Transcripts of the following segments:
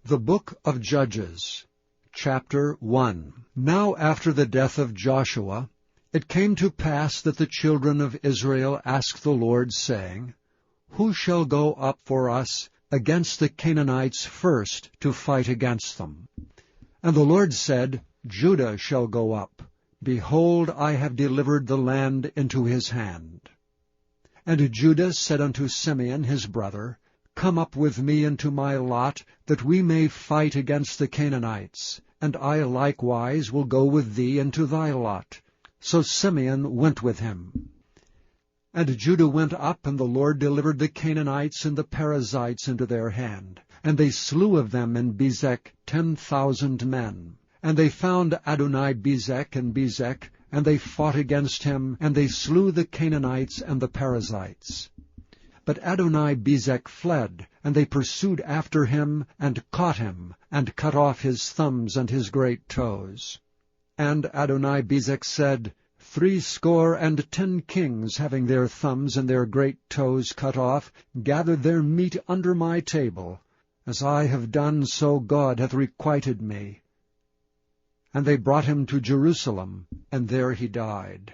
The Book of Judges, Chapter 1. Now after the death of Joshua, it came to pass that the children of Israel asked the Lord, saying, Who shall go up for us against the Canaanites first to fight against them? And the Lord said, Judah shall go up. Behold, I have delivered the land into his hand. And Judah said unto Simeon his brother, Come up with me into my lot, that we may fight against the Canaanites, and I likewise will go with thee into thy lot. So Simeon went with him. And Judah went up, and the Lord delivered the Canaanites and the Perizzites into their hand. And they slew of them in Bezek 10,000 men. And they found Adoni-Bezek and Bezek, and they fought against him, and they slew the Canaanites and the Perizzites. But Adoni-Bezek fled, and they pursued after him, and caught him, and cut off his thumbs and his great toes. And Adoni-Bezek said, 70 kings, having their thumbs and their great toes cut off, gathered their meat under my table. As I have done, so God hath requited me. And they brought him to Jerusalem, and there he died.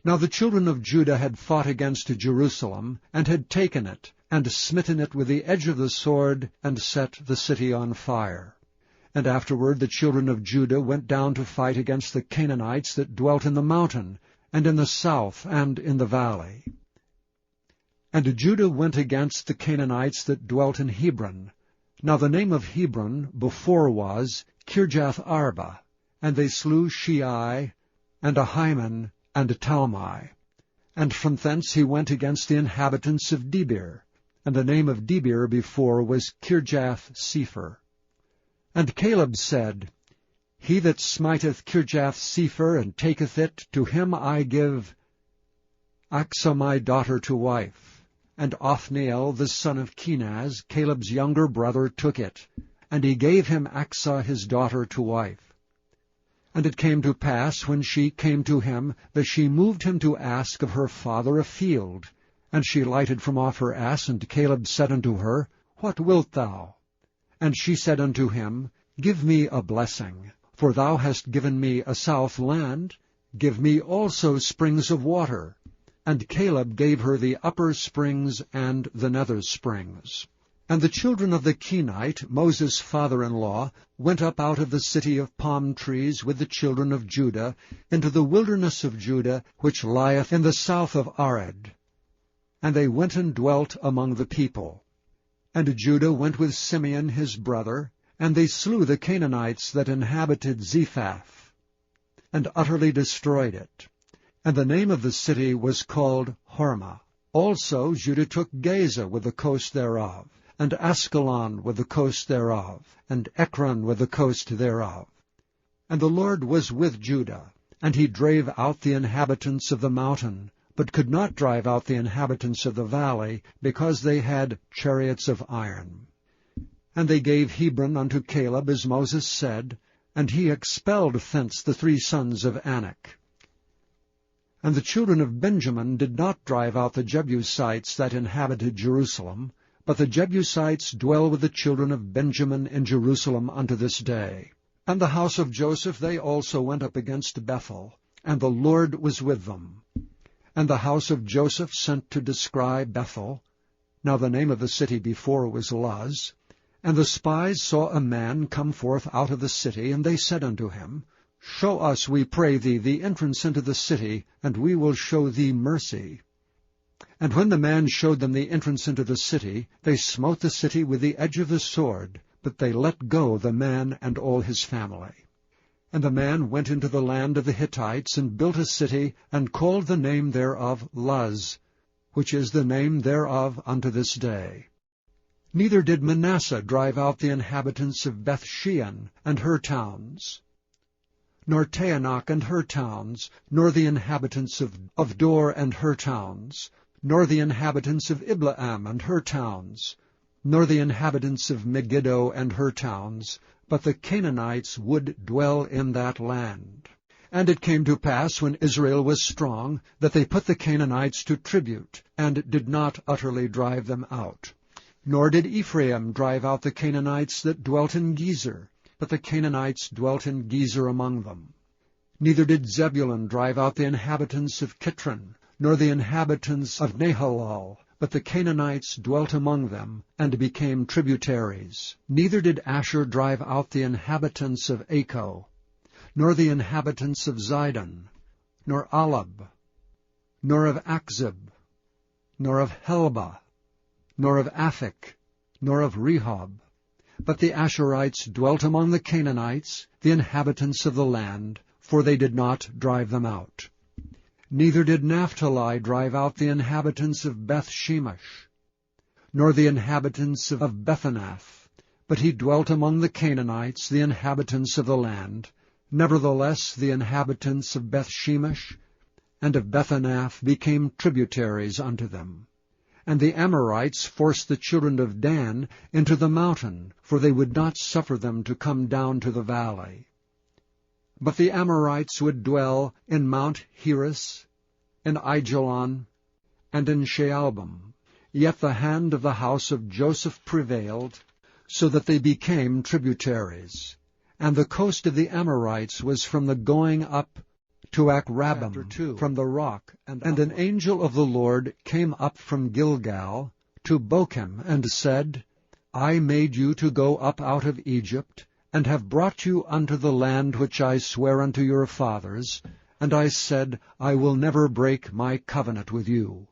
Now the children of Judah had fought against Jerusalem, and had taken it, and smitten it with the edge of the sword, and set the city on fire. And afterward the children of Judah went down to fight against the Canaanites that dwelt in the mountain, and in the south, and in the valley. And Judah went against the Canaanites that dwelt in Hebron. Now the name of Hebron before was Kirjath-arba. And they slew Shei, and Ahiman, and Talmai. And from thence he went against the inhabitants of Debir. And the name of Debir before was Kirjath-sepher. And Caleb said, He that smiteth Kirjath-sepher, and taketh it, to him I give Achsah my daughter to wife. And Othniel the son of Kenaz, Caleb's younger brother, took it, and he gave him Achsah his daughter to wife. And it came to pass, when she came to him, that she moved him to ask of her father a field. And she lighted from off her ass, and Caleb said unto her, What wilt thou? And she said unto him, Give me a blessing, for thou hast given me a south land. Give me also springs of water. And Caleb gave her the upper springs and the nether springs. And the children of the Kenite, Moses' father-in-law, went up out of the city of palm trees with the children of Judah into the wilderness of Judah, which lieth in the south of Ared. And they went and dwelt among the people. And Judah went with Simeon his brother, and they slew the Canaanites that inhabited Zephath, and utterly destroyed it. And the name of the city was called Hormah. Also Judah took Gaza with the coast thereof, and Askelon with the coast thereof, and Ekron with the coast thereof. And the Lord was with Judah, and he drave out the inhabitants of the mountain, but could not drive out the inhabitants of the valley, because they had chariots of iron. And they gave Hebron unto Caleb, as Moses said, and he expelled thence the 3 sons of Anak. And the children of Benjamin did not drive out the Jebusites that inhabited Jerusalem, but the Jebusites dwell with the children of Benjamin in Jerusalem unto this day. And the house of Joseph they also went up against Bethel, and the Lord was with them. And the house of Joseph sent to descry Bethel. Now the name of the city before was Luz. And the spies saw a man come forth out of the city, and they said unto him, Show us, we pray thee, the entrance into the city, and we will show thee mercy. And when the man showed them the entrance into the city, they smote the city with the edge of the sword, but they let go the man and all his family. And the man went into the land of the Hittites, and built a city, and called the name thereof Luz, which is the name thereof unto this day. Neither did Manasseh drive out the inhabitants of Bethshean and her towns, nor Taanach and her towns, nor the inhabitants of Dor and her towns, nor the inhabitants of Ibleam and her towns, nor the inhabitants of Megiddo and her towns, but the Canaanites would dwell in that land. And it came to pass, when Israel was strong, that they put the Canaanites to tribute, and did not utterly drive them out. Nor did Ephraim drive out the Canaanites that dwelt in Gezer, but the Canaanites dwelt in Gezer among them. Neither did Zebulun drive out the inhabitants of Kitron, nor the inhabitants of Nahalal, but the Canaanites dwelt among them, and became tributaries. Neither did Asher drive out the inhabitants of Acco, nor the inhabitants of Zidon, nor Alab, nor of Achzib, nor of Helba, nor of Aphik, nor of Rehob. But the Asherites dwelt among the Canaanites, the inhabitants of the land, for they did not drive them out. Neither did Naphtali drive out the inhabitants of Beth-shemesh, nor the inhabitants of Bethanath, but he dwelt among the Canaanites, the inhabitants of the land. Nevertheless the inhabitants of Beth-shemesh and of Bethanath became tributaries unto them. And the Amorites forced the children of Dan into the mountain, for they would not suffer them to come down to the valley. But the Amorites would dwell in Mount Heres, in Aijalon, and in Shaalbim. Yet the hand of the house of Joseph prevailed, so that they became tributaries. And the coast of the Amorites was from the going up to Akrabim, from the rock. And an angel of the Lord came up from Gilgal to Bochim, and said, I made you to go up out of Egypt, and have brought you unto the land which I sware unto your fathers. And I said, I will never break my covenant with you.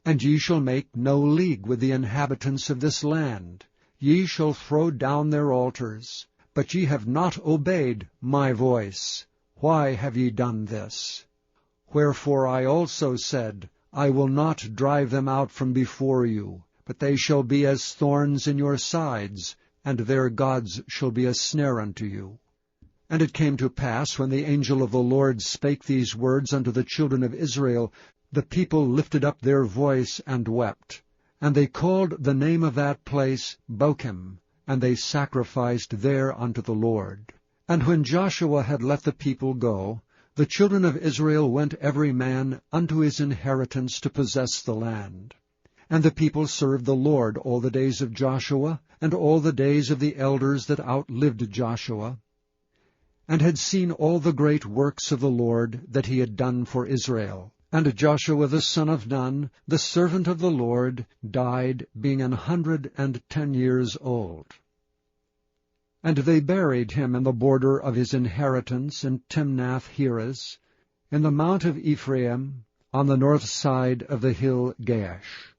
And ye shall make no league with the inhabitants of this land. Ye shall throw down their altars. But ye have not obeyed my voice. Why have ye done this? Wherefore I also said, I will not drive them out from before you, but they shall be as thorns in your sides, and their gods shall be a snare unto you. And it came to pass, when the angel of the Lord spake these words unto the children of Israel, the people lifted up their voice and wept. And they called the name of that place Bochim, and they sacrificed there unto the Lord. And when Joshua had let the people go, the children of Israel went every man unto his inheritance to possess the land. And the people served the Lord all the days of Joshua, and all the days of the elders that outlived Joshua, and had seen all the great works of the Lord that he had done for Israel. And Joshua the son of Nun, the servant of the Lord, died, being 110 years old. And they buried him in the border of his inheritance in Timnath-Heres, in the mount of Ephraim, on the north side of the hill Gaash.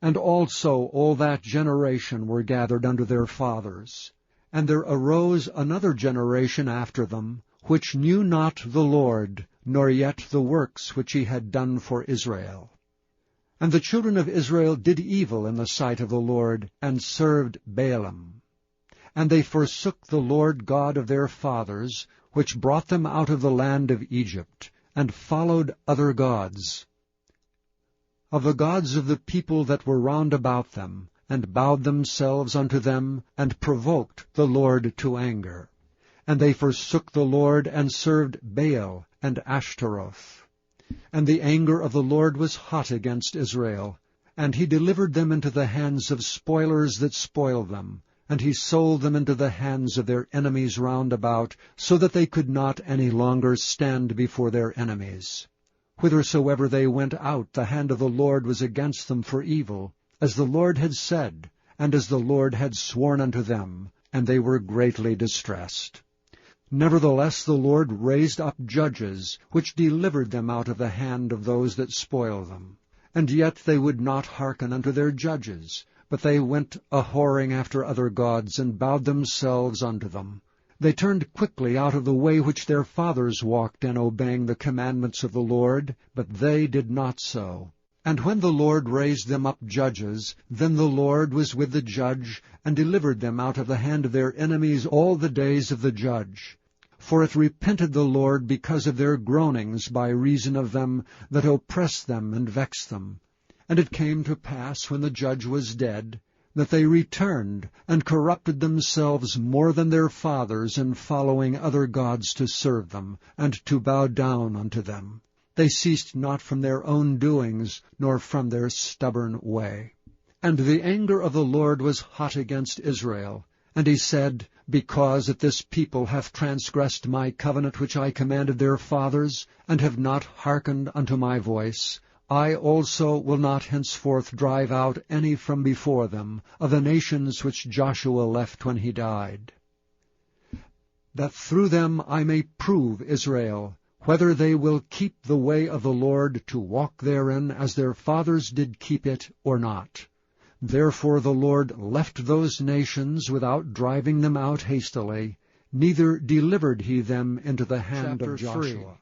And also all that generation were gathered unto their fathers. And there arose another generation after them, which knew not the Lord, nor yet the works which he had done for Israel. And the children of Israel did evil in the sight of the Lord, and served Baalim. And they forsook the Lord God of their fathers, which brought them out of the land of Egypt, and followed other gods, of the gods of the people that were round about them, and bowed themselves unto them, and provoked the Lord to anger. And they forsook the Lord, and served Baal and Ashtaroth. And the anger of the Lord was hot against Israel, and he delivered them into the hands of spoilers that spoiled them, and he sold them into the hands of their enemies round about, so that they could not any longer stand before their enemies. Whithersoever they went out, the hand of the Lord was against them for evil, as the Lord had said, and as the Lord had sworn unto them, and they were greatly distressed. Nevertheless the Lord raised up judges, which delivered them out of the hand of those that spoil them. And yet they would not hearken unto their judges, but they went a-whoring after other gods, and bowed themselves unto them. They turned quickly out of the way which their fathers walked in, obeying the commandments of the Lord, but they did not so. And when the Lord raised them up judges, then the Lord was with the judge, and delivered them out of the hand of their enemies all the days of the judge. For it repented the Lord because of their groanings by reason of them that oppressed them and vexed them. And it came to pass, when the judge was dead, that they returned, and corrupted themselves more than their fathers in following other gods to serve them, and to bow down unto them. They ceased not from their own doings, nor from their stubborn way. And the anger of the Lord was hot against Israel. And he said, Because that this people hath transgressed my covenant which I commanded their fathers, and have not hearkened unto my voice, I also will not henceforth drive out any from before them of the nations which Joshua left when he died, that through them I may prove Israel, whether they will keep the way of the Lord to walk therein as their fathers did keep it, or not. Therefore the Lord left those nations without driving them out hastily, neither delivered he them into the hand of Joshua.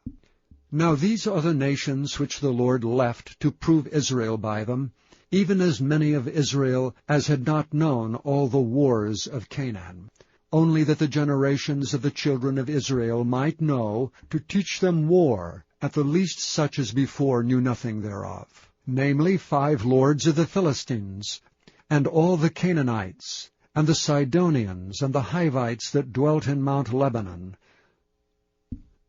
Now these are the nations which the Lord left to prove Israel by them, even as many of Israel as had not known all the wars of Canaan, only that the generations of the children of Israel might know, to teach them war, at the least such as before knew nothing thereof, namely 5 lords of the Philistines, and all the Canaanites, and the Sidonians, and the Hivites that dwelt in Mount Lebanon,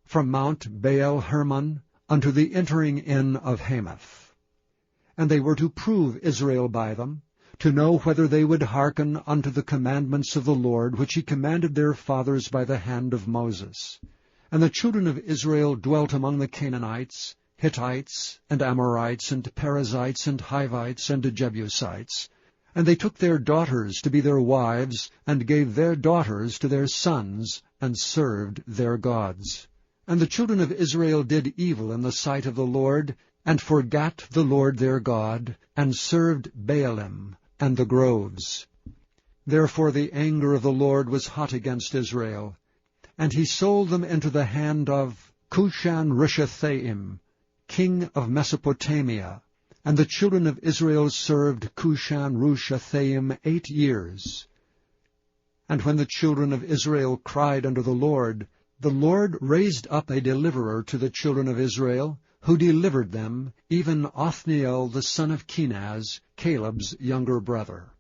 from Mount Baal Hermon unto the entering in of Hamath. And they were to prove Israel by them, to know whether they would hearken unto the commandments of the Lord, which he commanded their fathers by the hand of Moses. And the children of Israel dwelt among the Canaanites, Hittites, and Amorites, and Perizzites, and Hivites, and Jebusites. And they took their daughters to be their wives, and gave their daughters to their sons, and served their gods. And the children of Israel did evil in the sight of the Lord, and forgat the Lord their God, and served Baalim and the groves. Therefore the anger of the Lord was hot against Israel, and he sold them into the hand of Cushan-Rishathaim, king of Mesopotamia. And the children of Israel served Cushan-Rishathaim 8 years. And when the children of Israel cried unto the Lord raised up a deliverer to the children of Israel, who delivered them, even Othniel the son of Kenaz, Caleb's younger brother.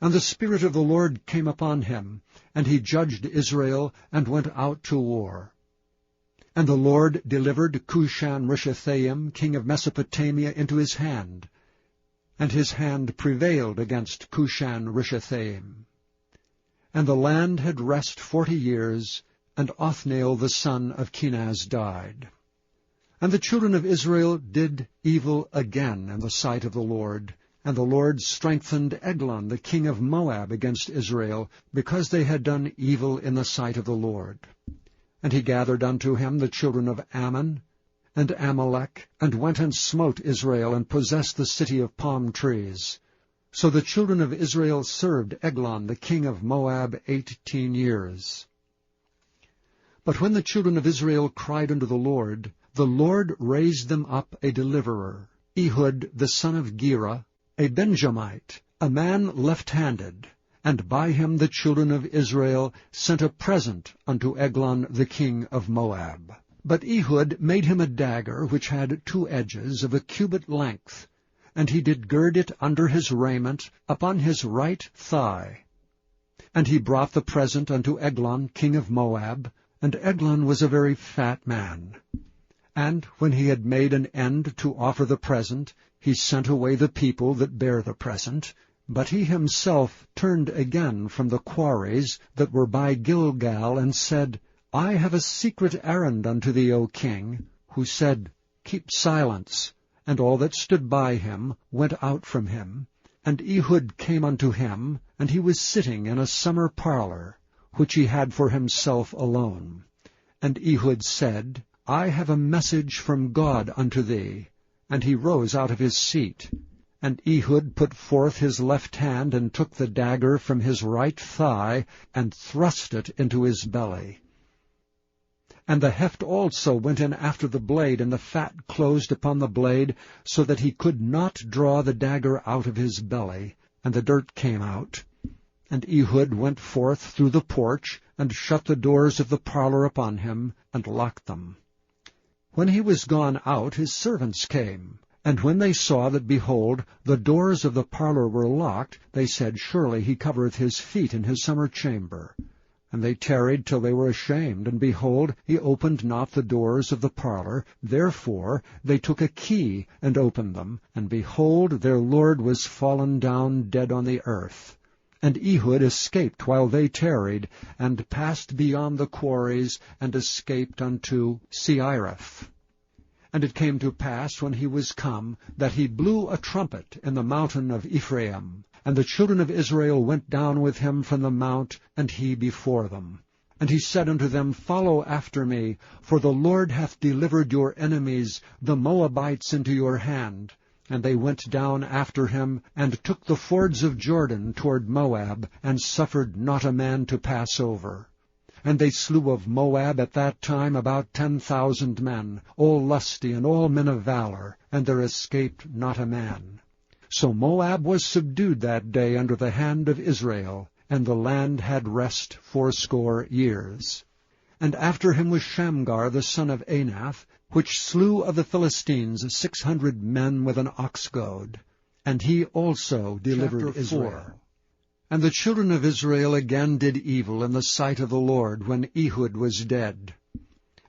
And the Spirit of the Lord came upon him, and he judged Israel, and went out to war. And the Lord delivered Cushan-Rishathaim, king of Mesopotamia, into his hand, and his hand prevailed against Cushan-Rishathaim. And the land had rest 40 years, and Othniel the son of Kenaz died. And the children of Israel did evil again in the sight of the Lord, and the Lord strengthened Eglon the king of Moab against Israel, because they had done evil in the sight of the Lord. And he gathered unto him the children of Ammon and Amalek, and went and smote Israel, and possessed the city of palm trees. So the children of Israel served Eglon the king of Moab 18 years. But when the children of Israel cried unto the Lord raised them up a deliverer, Ehud the son of Gera, a Benjamite, a man left-handed. And by him the children of Israel sent a present unto Eglon the king of Moab. But Ehud made him a dagger which had 2 edges of a cubit length, and he did gird it under his raiment upon his right thigh. And he brought the present unto Eglon king of Moab, and Eglon was a very fat man. And when he had made an end to offer the present, he sent away the people that bare the present. But he himself turned again from the quarries that were by Gilgal, and said, I have a secret errand unto thee, O king. Who said, Keep silence. And all that stood by him went out from him. And Ehud came unto him, and he was sitting in a summer parlor, which he had for himself alone. And Ehud said, I have a message from God unto thee. And he rose out of his seat. And Ehud put forth his left hand, and took the dagger from his right thigh, and thrust it into his belly. And the heft also went in after the blade, and the fat closed upon the blade, so that he could not draw the dagger out of his belly, and the dirt came out. And Ehud went forth through the porch, and shut the doors of the parlor upon him, and locked them. When he was gone out, his servants came. And when they saw that, behold, the doors of the parlor were locked, they said, Surely he covereth his feet in his summer chamber. And they tarried till they were ashamed, and behold, he opened not the doors of the parlor. Therefore they took a key, and opened them, and behold, their lord was fallen down dead on the earth. And Ehud escaped while they tarried, and passed beyond the quarries, and escaped unto Seireth. And it came to pass, when he was come, that he blew a trumpet in the mountain of Ephraim. And the children of Israel went down with him from the mount, and he before them. And he said unto them, Follow after me, for the Lord hath delivered your enemies, the Moabites, into your hand. And they went down after him, and took the fords of Jordan toward Moab, and suffered not a man to pass over. And they slew of Moab at that time about 10,000 men, all lusty and all men of valor, and there escaped not a man. So Moab was subdued that day under the hand of Israel, and the land had rest 80 years. And after him was Shamgar the son of Anath, which slew of the Philistines 600 men with an ox goad. And he also delivered Israel. And the children of Israel again did evil in the sight of the Lord, when Ehud was dead.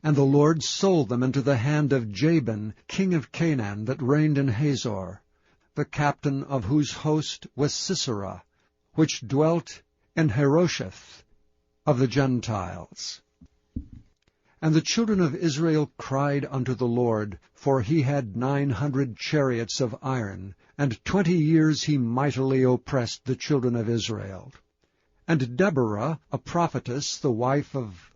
And the Lord sold them into the hand of Jabin, king of Canaan, that reigned in Hazor, the captain of whose host was Sisera, which dwelt in Harosheth of the Gentiles. And the children of Israel cried unto the Lord, for he had 900 chariots of iron, and 20 years he mightily oppressed the children of Israel. And Deborah, a prophetess, the wife of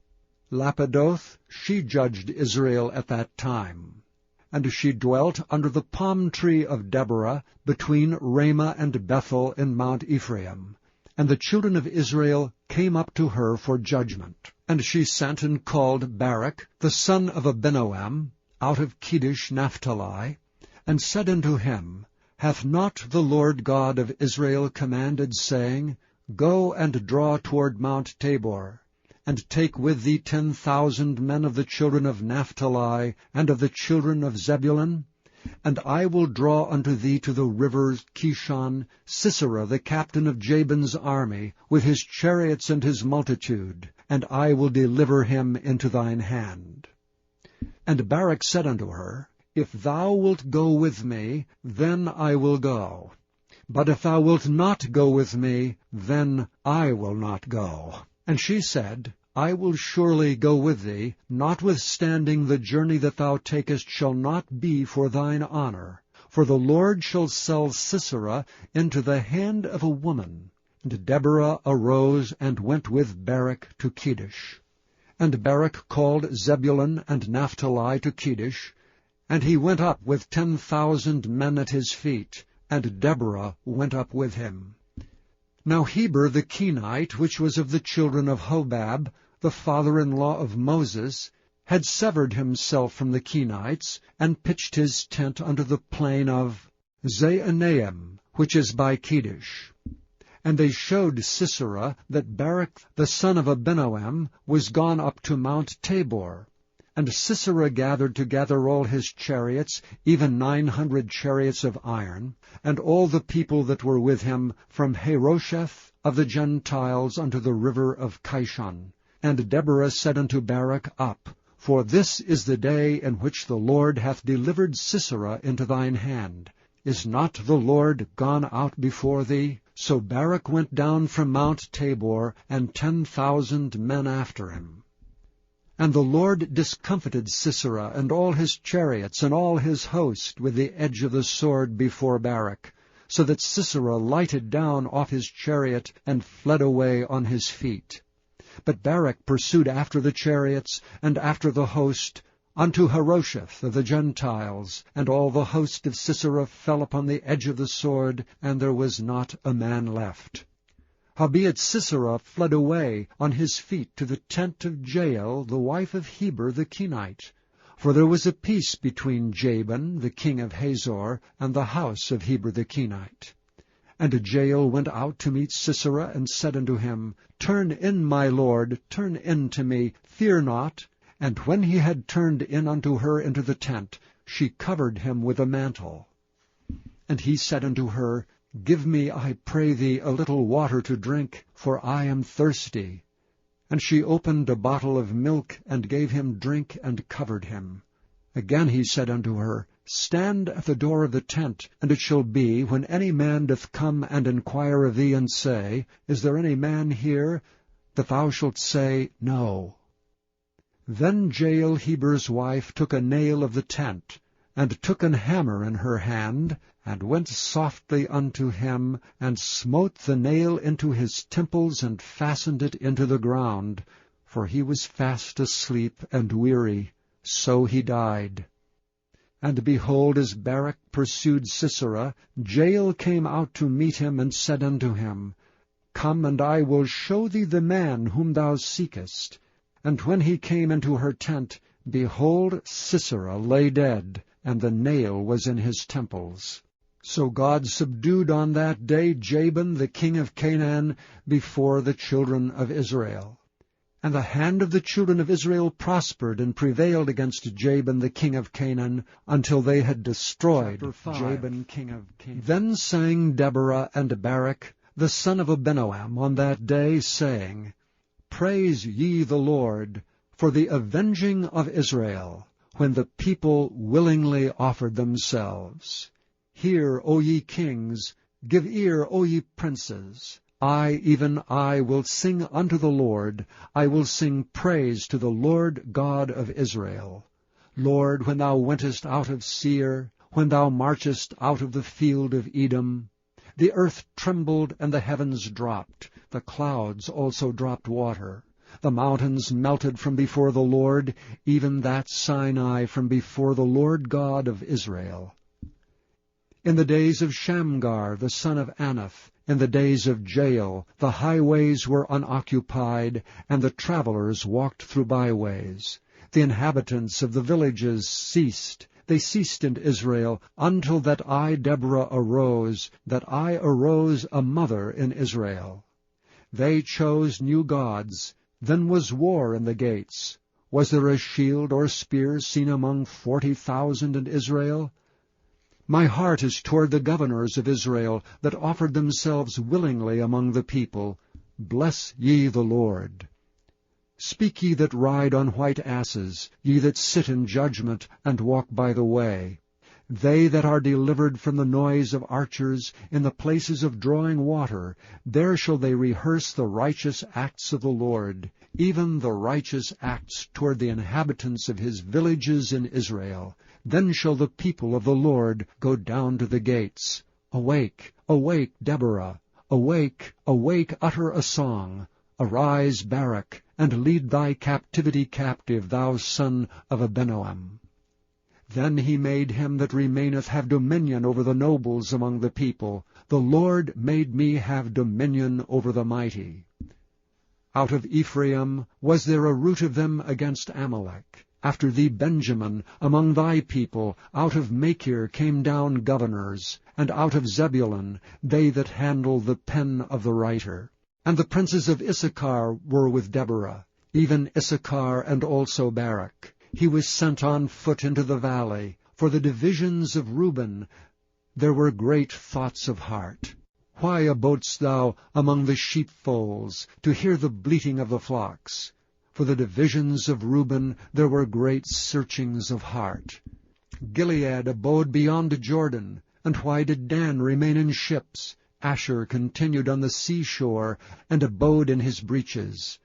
Lapidoth, she judged Israel at that time. And she dwelt under the palm tree of Deborah, between Ramah and Bethel in Mount Ephraim. And the children of Israel came up to her for judgment. And she sent and called Barak, the son of Abinoam, out of Kedesh Naphtali, and said unto him, Hath not the Lord God of Israel commanded, saying, Go and draw toward Mount Tabor, and take with thee 10,000 men of the children of Naphtali, and of the children of Zebulun? And I will draw unto thee to the river Kishon Sisera, the captain of Jabin's army, with his chariots and his multitude, and I will deliver him into thine hand. And Barak said unto her, If thou wilt go with me, then I will go. But if thou wilt not go with me, then I will not go. And she said, I will surely go with thee, notwithstanding the journey that thou takest shall not be for thine honor. For the Lord shall sell Sisera into the hand of a woman. And Deborah arose and went with Barak to Kedesh. And Barak called Zebulun and Naphtali to Kedesh, and he went up with 10,000 men at his feet, and Deborah went up with him. Now Heber the Kenite, which was of the children of Hobab, the father-in-law of Moses, had severed himself from the Kenites, and pitched his tent unto the plain of Zaanaim, which is by Kedesh. And they showed Sisera that Barak the son of Abinoam was gone up to Mount Tabor. And Sisera gathered together all his chariots, even 900 chariots of iron, and all the people that were with him, from Harosheth of the Gentiles unto the river of Kishon. And Deborah said unto Barak, Up, for this is the day in which the Lord hath delivered Sisera into thine hand. Is not the Lord gone out before thee? So Barak went down from Mount Tabor, and 10,000 men after him. And the Lord discomfited Sisera, and all his chariots, and all his host, with the edge of the sword before Barak, so that Sisera lighted down off his chariot, and fled away on his feet. But Barak pursued after the chariots, and after the host, unto Harosheth of the Gentiles, and all the host of Sisera fell upon the edge of the sword, and there was not a man left. Howbeit Sisera fled away on his feet to the tent of Jael, the wife of Heber the Kenite. For there was a peace between Jabin, the king of Hazor, and the house of Heber the Kenite. And Jael went out to meet Sisera, and said unto him, Turn in, my lord, turn in to me, fear not. And when he had turned in unto her into the tent, she covered him with a mantle. And he said unto her, Give me, I pray thee, a little water to drink, for I am thirsty. And she opened a bottle of milk, and gave him drink, and covered him. Again he said unto her, Stand at the door of the tent, and it shall be, when any man doth come and enquire of thee, and say, Is there any man here? that thou shalt say, No. Then Jael Heber's wife took a nail of the tent, and took an hammer in her hand, and went softly unto him, and smote the nail into his temples, and fastened it into the ground, for he was fast asleep and weary. So he died. And behold, as Barak pursued Sisera, Jael came out to meet him, and said unto him, Come, and I will show thee the man whom thou seekest. And when he came into her tent, behold, Sisera lay dead, and the nail was in his temples. So God subdued on that day Jabin the king of Canaan before the children of Israel. And the hand of the children of Israel prospered and prevailed against Jabin the king of Canaan, until they had destroyed Jabin king of Canaan. Then sang Deborah and Barak, the son of Abinoam, on that day, saying, Praise ye the Lord for the avenging of Israel, when the people willingly offered themselves. Hear, O ye kings, give ear, O ye princes. I, even I, will sing unto the Lord. I will sing praise to the Lord God of Israel. Lord, when thou wentest out of Seir, when thou marchest out of the field of Edom, the earth trembled and the heavens dropped. The clouds also dropped water. The mountains melted from before the Lord, even that Sinai from before the Lord God of Israel. In the days of Shamgar the son of Anath, in the days of Jael, the highways were unoccupied, and the travelers walked through byways. The inhabitants of the villages ceased. They ceased in Israel, until that I, Deborah, arose, that I arose a mother in Israel. They chose new gods. Then was war in the gates. Was there a shield or spear seen among 40,000 in Israel? My heart is toward the governors of Israel, that offered themselves willingly among the people. Bless ye the Lord. Speak ye that ride on white asses, ye that sit in judgment, and walk by the way. They that are delivered from the noise of archers, in the places of drawing water, there shall they rehearse the righteous acts of the Lord, even the righteous acts toward the inhabitants of his villages in Israel. Then shall the people of the Lord go down to the gates. Awake, awake, Deborah! Awake, awake, utter a song! Arise, Barak, and lead thy captivity captive, thou son of Abinoam. Then he made him that remaineth have dominion over the nobles among the people. The Lord made me have dominion over the mighty. Out of Ephraim was there a root of them against Amalek. After thee, Benjamin, among thy people, out of Machir came down governors, and out of Zebulun they that handle the pen of the writer. And the princes of Issachar were with Deborah, even Issachar and also Barak. He was sent on foot into the valley. For the divisions of Reuben there were great thoughts of heart. Why abodest thou among the sheepfolds, to hear the bleating of the flocks? For the divisions of Reuben there were great searchings of heart. Gilead abode beyond Jordan. And why did Dan remain in ships? Asher continued on the seashore, and abode in his breaches.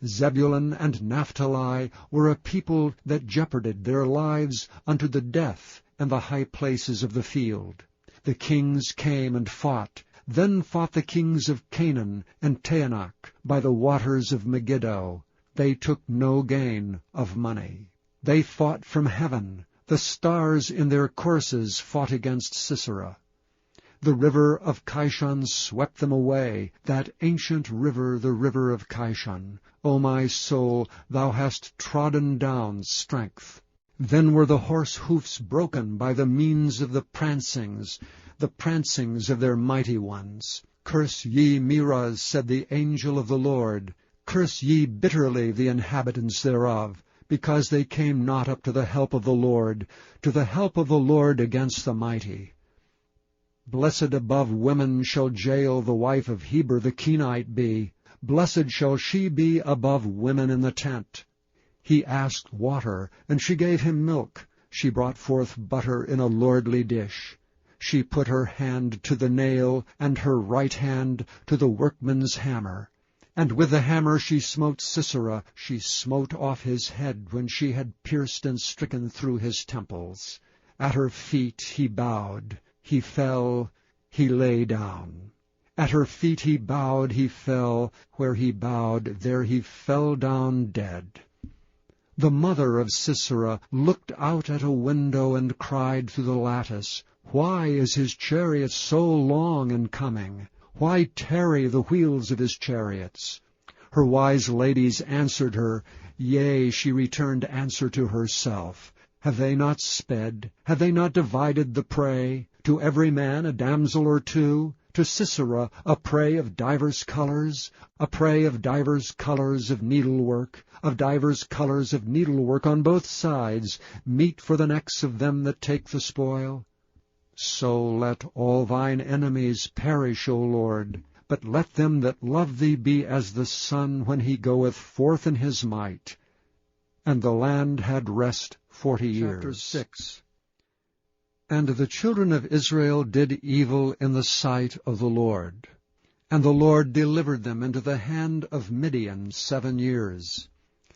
Zebulun and Naphtali were a people that jeoparded their lives unto the death in the high places of the field. The kings came and fought. Then fought the kings of Canaan and Taanach by the waters of Megiddo. They took no gain of money. They fought from heaven. The stars in their courses fought against Sisera. The river of Kishon swept them away, that ancient river, the river of Kishon. O my soul, thou hast trodden down strength. Then were the horse hoofs broken by the means of the prancings of their mighty ones. Curse ye Meroz, said the angel of the Lord. Curse ye bitterly the inhabitants thereof, because they came not up to the help of the Lord, to the help of the Lord against the mighty. Blessed above women shall Jael the wife of Heber the Kenite be. Blessed shall she be above women in the tent. He asked water, and she gave him milk. She brought forth butter in a lordly dish. She put her hand to the nail, and her right hand to the workman's hammer. And with the hammer she smote Sisera. She smote off his head when she had pierced and stricken through his temples. At her feet he bowed. He fell. He lay down. At her feet he bowed. He fell. Where he bowed, there he fell down dead. The mother of Sisera looked out at a window and cried through the lattice, Why is his chariot so long in coming? Why tarry the wheels of his chariots? Her wise ladies answered her, Yea, she returned answer to herself. Have they not sped? Have they not divided the prey? To every man a damsel or two? To Sisera a prey of divers colors? A prey of divers colors of needlework, of divers colors of needlework on both sides, meat for the necks of them that take the spoil? So let all thine enemies perish, O Lord, but let them that love thee be as the sun when he goeth forth in his might. And the land had rest 40 years. Chapter 6. And the children of Israel did evil in the sight of the Lord. And the Lord delivered them into the hand of Midian 7 years.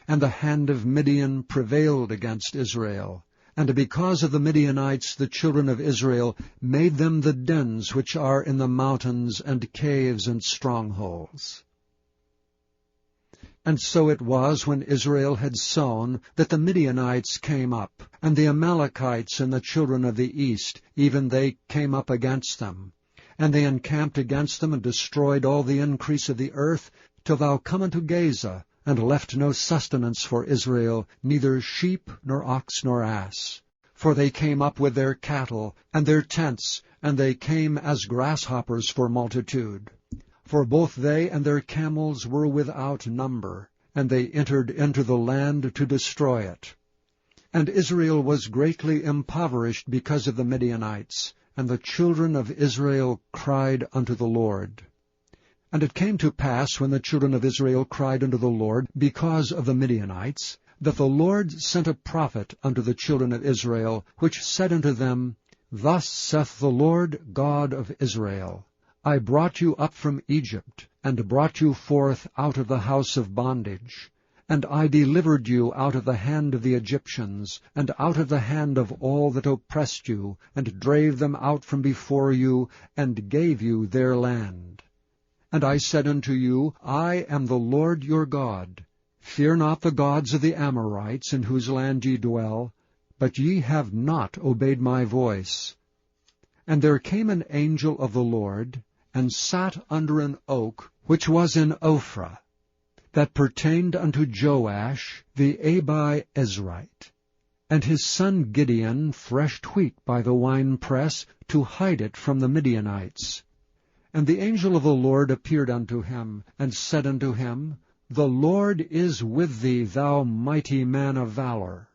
And the hand of Midian prevailed against Israel. And because of the Midianites the children of Israel made them the dens which are in the mountains and caves and strongholds. And so it was, when Israel had sown, that the Midianites came up, and the Amalekites and the children of the east, even they came up against them. And they encamped against them, and destroyed all the increase of the earth, till thou come unto Gaza, and left no sustenance for Israel, neither sheep, nor ox, nor ass. For they came up with their cattle, and their tents, and they came as grasshoppers for multitude. For both they and their camels were without number, and they entered into the land to destroy it. And Israel was greatly impoverished because of the Midianites, and the children of Israel cried unto the Lord. And it came to pass, when the children of Israel cried unto the Lord because of the Midianites, that the Lord sent a prophet unto the children of Israel, which said unto them, Thus saith the Lord God of Israel, I brought you up from Egypt, and brought you forth out of the house of bondage. And I delivered you out of the hand of the Egyptians, and out of the hand of all that oppressed you, and drave them out from before you, and gave you their land. And I said unto you, I am the Lord your God. Fear not the gods of the Amorites, in whose land ye dwell, but ye have not obeyed my voice. And there came an angel of the Lord, and sat under an oak which was in Ophrah, that pertained unto Joash the Abiezrite. And his son Gideon threshed wheat by the winepress, to hide it from the Midianites. And the angel of the Lord appeared unto him, and said unto him, The Lord is with thee, thou mighty man of valor.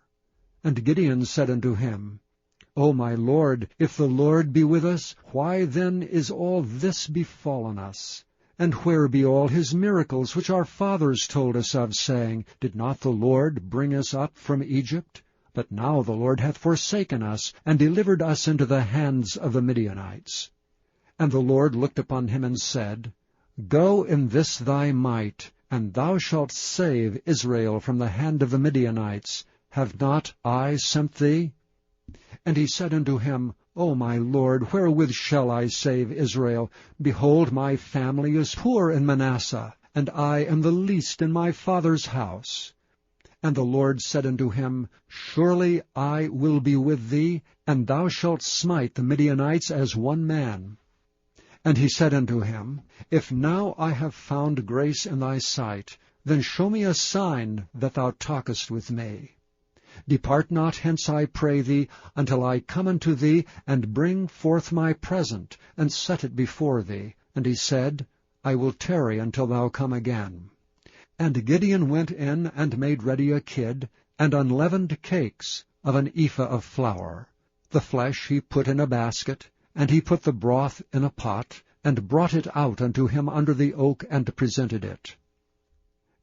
And Gideon said unto him, O my Lord, if the Lord be with us, why then is all this befallen us? And where be all his miracles which our fathers told us of, saying, Did not the Lord bring us up from Egypt? But now the Lord hath forsaken us, and delivered us into the hands of the Midianites. And the Lord looked upon him and said, Go in this thy might, and thou shalt save Israel from the hand of the Midianites. Have not I sent thee? And he said unto him, O my Lord, wherewith shall I save Israel? Behold, my family is poor in Manasseh, and I am the least in my father's house. And the Lord said unto him, Surely I will be with thee, and thou shalt smite the Midianites as one man. And he said unto him, If now I have found grace in thy sight, then show me a sign that thou talkest with me. Depart not hence, I pray thee, until I come unto thee, and bring forth my present, and set it before thee. And he said, I will tarry until thou come again. And Gideon went in, and made ready a kid, and unleavened cakes of an ephah of flour. The flesh he put in a basket, and he put the broth in a pot, and brought it out unto him under the oak, and presented it.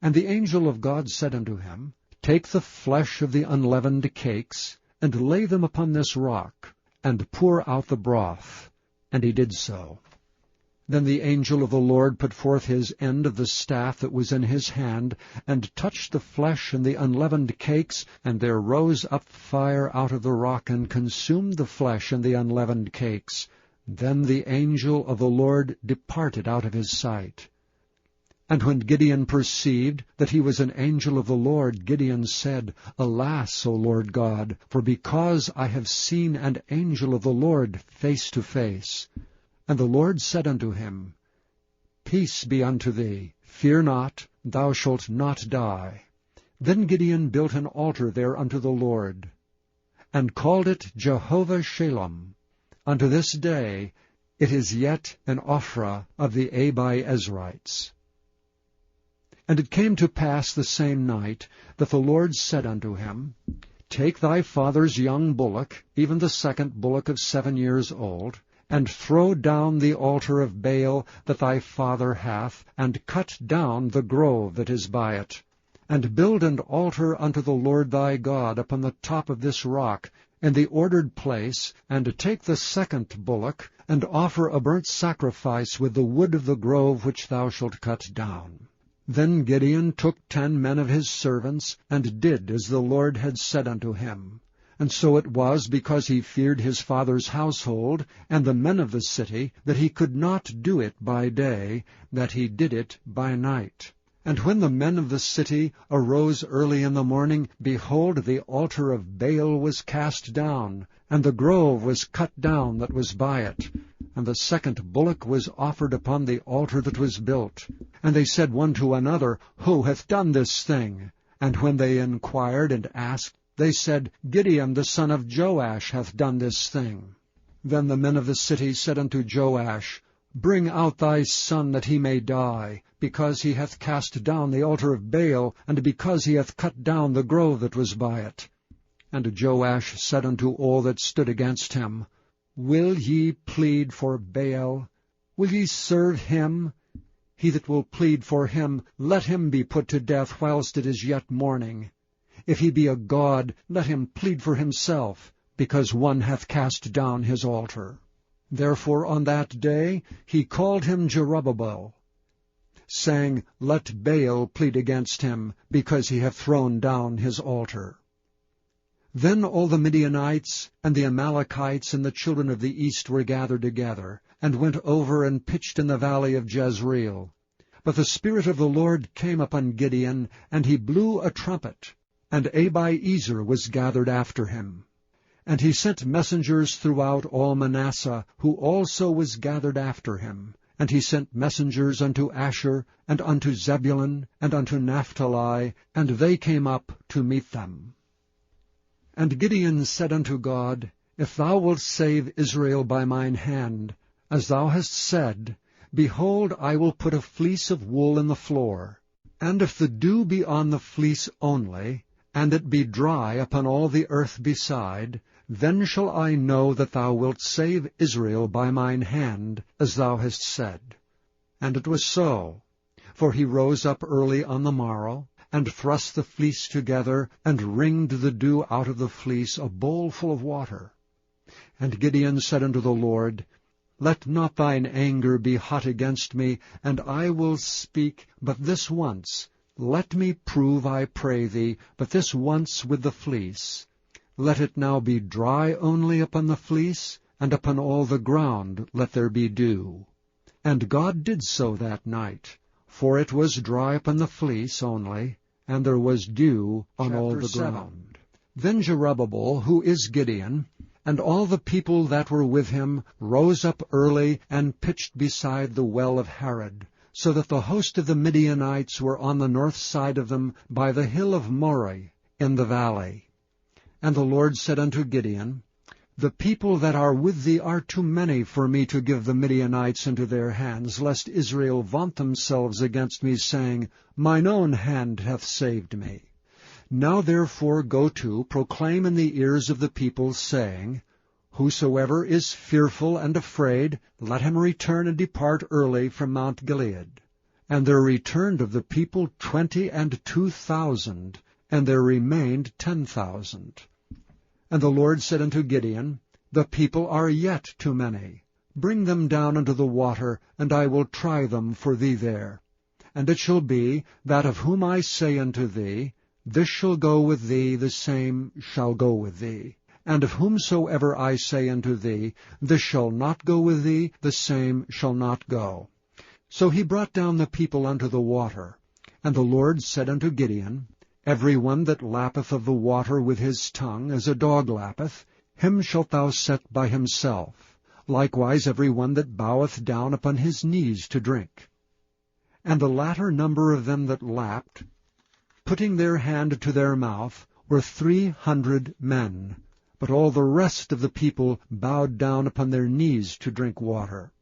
And the angel of God said unto him, Take the flesh of the unleavened cakes, and lay them upon this rock, and pour out the broth. And he did so. Then the angel of the Lord put forth his end of the staff that was in his hand, and touched the flesh and the unleavened cakes, and there rose up fire out of the rock, and consumed the flesh and the unleavened cakes. Then the angel of the Lord departed out of his sight. And when Gideon perceived that he was an angel of the Lord, Gideon said, Alas, O Lord God, for because I have seen an angel of the Lord face to face. And the Lord said unto him, Peace be unto thee, fear not, thou shalt not die. Then Gideon built an altar there unto the Lord, and called it Jehovah Shalom. Unto this day it is yet an Ophrah of the Abiezrites. And it came to pass the same night that the Lord said unto him, Take thy father's young bullock, even the second bullock of 7 years old, and throw down the altar of Baal that thy father hath, and cut down the grove that is by it, and build an altar unto the Lord thy God upon the top of this rock, in the ordered place, and take the second bullock, and offer a burnt sacrifice with the wood of the grove which thou shalt cut down. Then Gideon took 10 men of his servants, and did as the Lord had said unto him. And so it was, because he feared his father's household, and the men of the city, that he could not do it by day, that he did it by night. And when the men of the city arose early in the morning, behold, the altar of Baal was cast down, and the grove was cut down that was by it. And the second bullock was offered upon the altar that was built. And they said one to another, Who hath done this thing? And when they inquired and asked, they said, Gideon the son of Joash hath done this thing. Then the men of the city said unto Joash, Bring out thy son that he may die, because he hath cast down the altar of Baal, and because he hath cut down the grove that was by it. And Joash said unto all that stood against him, Will ye plead for Baal? Will ye serve him? He that will plead for him, let him be put to death whilst it is yet morning. If he be a god, let him plead for himself, because one hath cast down his altar. Therefore on that day he called him Jerubbaal, saying, Let Baal plead against him, because he hath thrown down his altar. Then all the Midianites and the Amalekites and the children of the east were gathered together, and went over and pitched in the valley of Jezreel. But the Spirit of the Lord came upon Gideon, and he blew a trumpet, and Abiezer was gathered after him. And he sent messengers throughout all Manasseh, who also was gathered after him. And he sent messengers unto Asher, and unto Zebulun, and unto Naphtali, and they came up to meet them. And Gideon said unto God, If thou wilt save Israel by mine hand, as thou hast said, behold, I will put a fleece of wool in the floor. And if the dew be on the fleece only, and it be dry upon all the earth beside, then shall I know that thou wilt save Israel by mine hand, as thou hast said. And it was so. For he rose up early on the morrow, and thrust the fleece together, and wringed the dew out of the fleece, a bowl full of water. And Gideon said unto the Lord, Let not thine anger be hot against me, and I will speak but this once. Let me prove, I pray thee, but this once with the fleece. Let it now be dry only upon the fleece, and upon all the ground let there be dew. And God did so that night, for it was dry upon the fleece only, and there was dew on all the ground. Then Jerubbaal, who is Gideon, and all the people that were with him, rose up early, and pitched beside the well of Harod, so that the host of the Midianites were on the north side of them, by the hill of Moreh, in the valley. And the Lord said unto Gideon, The people that are with thee are too many for me to give the Midianites into their hands, lest Israel vaunt themselves against me, saying, Mine own hand hath saved me. Now therefore go to, proclaim in the ears of the people, saying, Whosoever is fearful and afraid, let him return and depart early from Mount Gilead. And there returned of the people 22,000, and there remained 10,000. And the Lord said unto Gideon, The people are yet too many. Bring them down unto the water, and I will try them for thee there. And it shall be, that of whom I say unto thee, This shall go with thee, the same shall go with thee. And of whomsoever I say unto thee, This shall not go with thee, the same shall not go. So he brought down the people unto the water. And the Lord said unto Gideon, Every one that lappeth of the water with his tongue, as a dog lappeth, him shalt thou set by himself. Likewise every one that boweth down upon his knees to drink. And the latter number of them that lapped, putting their hand to their mouth, were 300 men. But all the rest of the people bowed down upon their knees to drink water.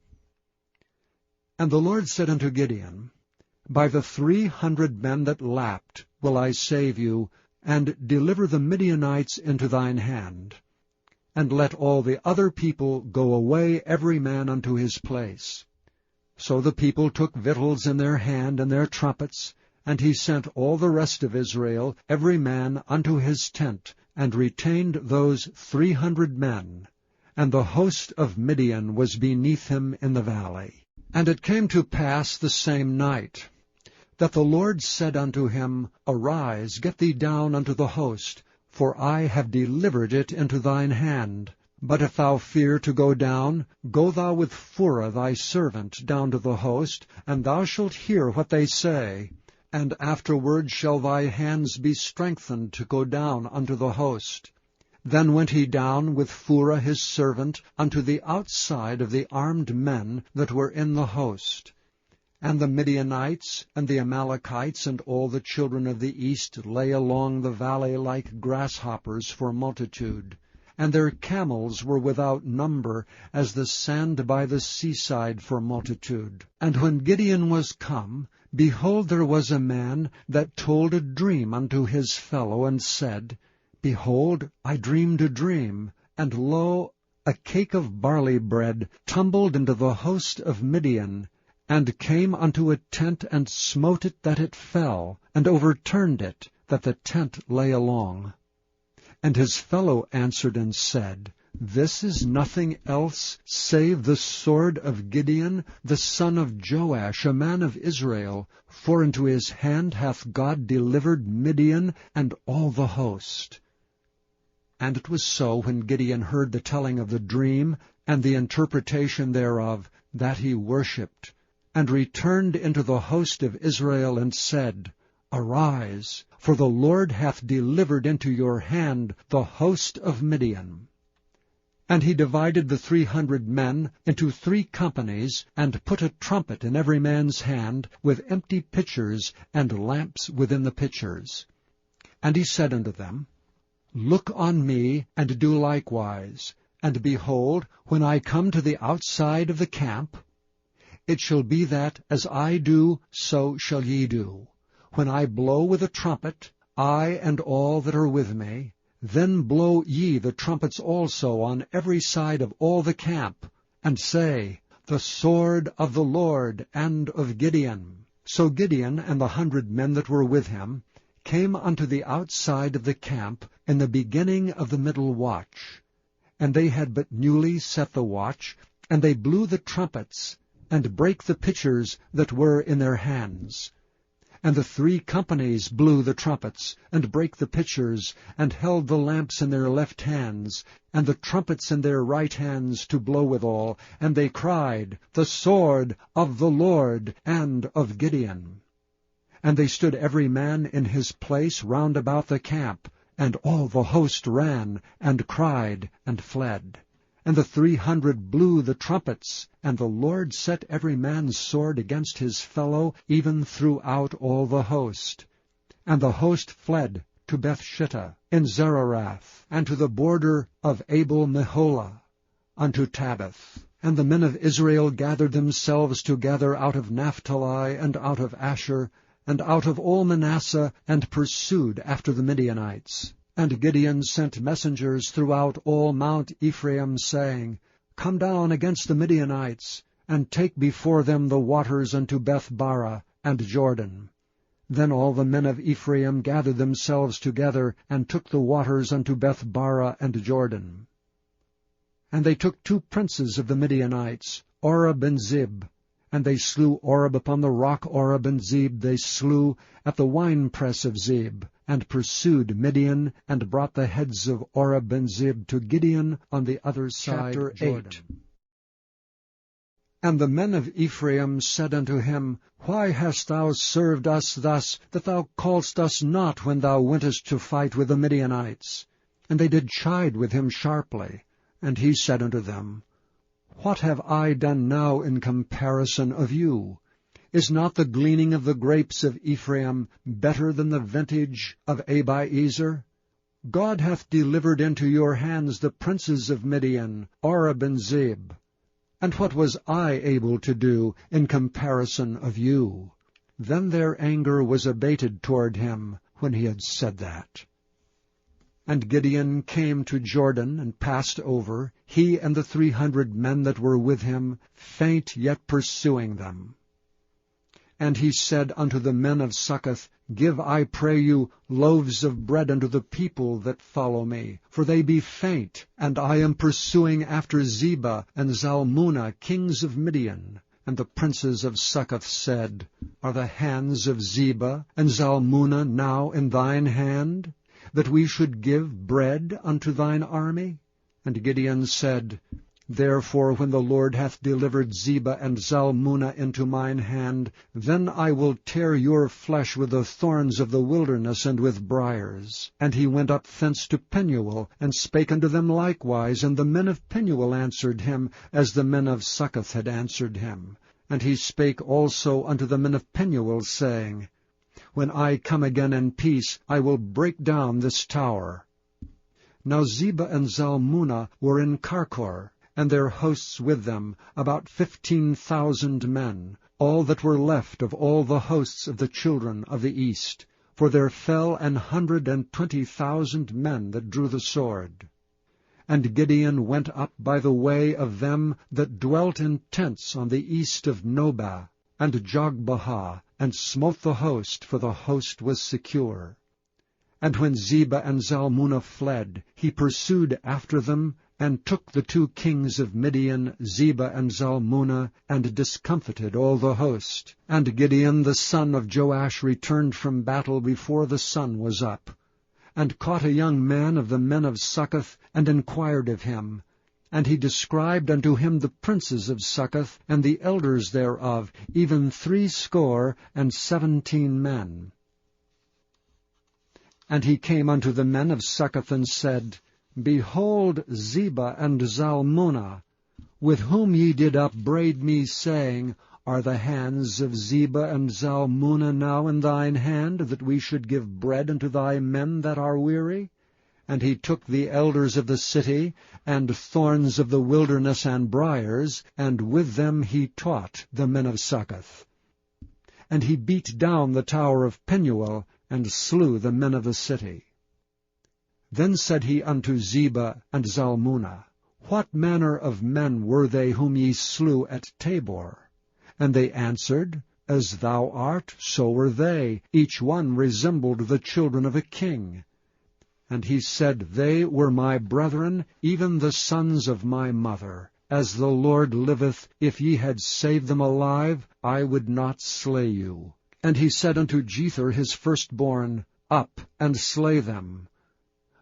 And the Lord said unto Gideon, By the 300 men that lapped will I save you, and deliver the Midianites into thine hand. And let all the other people go away every man unto his place. So the people took victuals in their hand and their trumpets, and he sent all the rest of Israel, every man unto his tent, and retained those 300 men. And the host of Midian was beneath him in the valley. And it came to pass the same night, that the Lord said unto him, Arise, get thee down unto the host, for I have delivered it into thine hand. But if thou fear to go down, go thou with Phurah thy servant down to the host, and thou shalt hear what they say. And afterward shall thy hands be strengthened to go down unto the host. Then went he down with Phurah his servant unto the outside of the armed men that were in the host. And the Midianites and the Amalekites and all the children of the east lay along the valley like grasshoppers for multitude. And their camels were without number, as the sand by the seaside for multitude. And when Gideon was come, behold, there was a man that told a dream unto his fellow, and said, Behold, I dreamed a dream, and lo, a cake of barley bread tumbled into the host of Midian, and came unto a tent, and smote it that it fell, and overturned it, that the tent lay along. And his fellow answered and said, This is nothing else save the sword of Gideon, the son of Joash, a man of Israel, for into his hand hath God delivered Midian and all the host. And it was so, when Gideon heard the telling of the dream, and the interpretation thereof, that he worshipped, and returned into the host of Israel, and said, Arise, for the Lord hath delivered into your hand the host of Midian. And he divided the 300 men into 3 companies, and put a trumpet in every man's hand, with empty pitchers, and lamps within the pitchers. And he said unto them, Look on me, and do likewise. And behold, when I come to the outside of the camp, it shall be that, as I do, so shall ye do. When I blow with a trumpet, I and all that are with me, then blow ye the trumpets also on every side of all the camp, and say, The sword of the Lord and of Gideon. So Gideon and the 100 men that were with him came unto the outside of the camp in the beginning of the middle watch. And they had but newly set the watch, and they blew the trumpets, and brake the pitchers that were in their hands. And the 3 companies blew the trumpets, and brake the pitchers, and held the lamps in their left hands, and the trumpets in their right hands to blow withal. And they cried, The sword of the Lord and of Gideon. And they stood every man in his place round about the camp, and all the host ran, and cried, and fled. And the 300 blew the trumpets, and the Lord set every man's sword against his fellow, even throughout all the host. And the host fled to Bethshittah in Zererath, and to the border of Abel-Meholah, unto Tabbath. And the men of Israel gathered themselves together out of Naphtali, and out of Asher, and out of all Manasseh, and pursued after the Midianites. And Gideon sent messengers throughout all Mount Ephraim, saying, Come down against the Midianites, and take before them the waters unto Beth-bara and Jordan. Then all the men of Ephraim gathered themselves together, and took the waters unto Beth-bara and Jordan. And they took 2 princes of the Midianites, Oreb and Zeb, and they slew Oreb upon the rock Oreb, and Zeb they slew at the winepress of Zeb, and pursued Midian, and brought the heads of Oreb and Zeb to Gideon on the other side Chapter Jordan. 8. And the men of Ephraim said unto him, Why hast thou served us thus, that thou calledst us not when thou wentest to fight with the Midianites? And they did chide with him sharply. And he said unto them, What have I done now in comparison of you? Is not the gleaning of the grapes of Ephraim better than the vintage of Abiezer? God hath delivered into your hands the princes of Midian, Oreb and Zeb. And what was I able to do in comparison of you? Then their anger was abated toward him when he had said that. And Gideon came to Jordan, and passed over, he and the 300 men that were with him, faint yet pursuing them. And he said unto the men of Succoth, Give, I pray you, loaves of bread unto the people that follow me, for they be faint, and I am pursuing after Zebah and Zalmunna, kings of Midian. And the princes of Succoth said, Are the hands of Zebah and Zalmunna now in thine hand, that we should give bread unto thine army? And Gideon said, Therefore when the Lord hath delivered Zebah and Zalmunna into mine hand, then I will tear your flesh with the thorns of the wilderness and with briars. And he went up thence to Penuel, and spake unto them likewise, and the men of Penuel answered him, as the men of Succoth had answered him. And he spake also unto the men of Penuel, saying, When I come again in peace, I will break down this tower. Now Zebah and Zalmunna were in Karkor, and their hosts with them, about 15,000 men, all that were left of all the hosts of the children of the east. For there fell 120,000 men that drew the sword. And Gideon went up by the way of them that dwelt in tents on the east of Nobah and Jogbehah, and smote the host, for the host was secure. And when Zebah and Zalmunna fled, he pursued after them, and took the 2 kings of Midian, Zebah and Zalmunna, and discomfited all the host. And Gideon the son of Joash returned from battle before the sun was up, and caught a young man of the men of Succoth, and inquired of him. And he described unto him the princes of Succoth, and the elders thereof, even 70 men. And he came unto the men of Succoth, and said, Behold Zebah and Zalmunna, with whom ye did upbraid me, saying, Are the hands of Zebah and Zalmunna now in thine hand, that we should give bread unto thy men that are weary? And he took the elders of the city, and thorns of the wilderness and briars, and with them he taught the men of Succoth. And he beat down the tower of Penuel, and slew the men of the city. Then said he unto Zebah and Zalmunna, What manner of men were they whom ye slew at Tabor? And they answered, As thou art, so were they. Each one resembled the children of a king. And he said, They were my brethren, even the sons of my mother. As the Lord liveth, if ye had saved them alive, I would not slay you. And he said unto Jether his firstborn, Up, and slay them.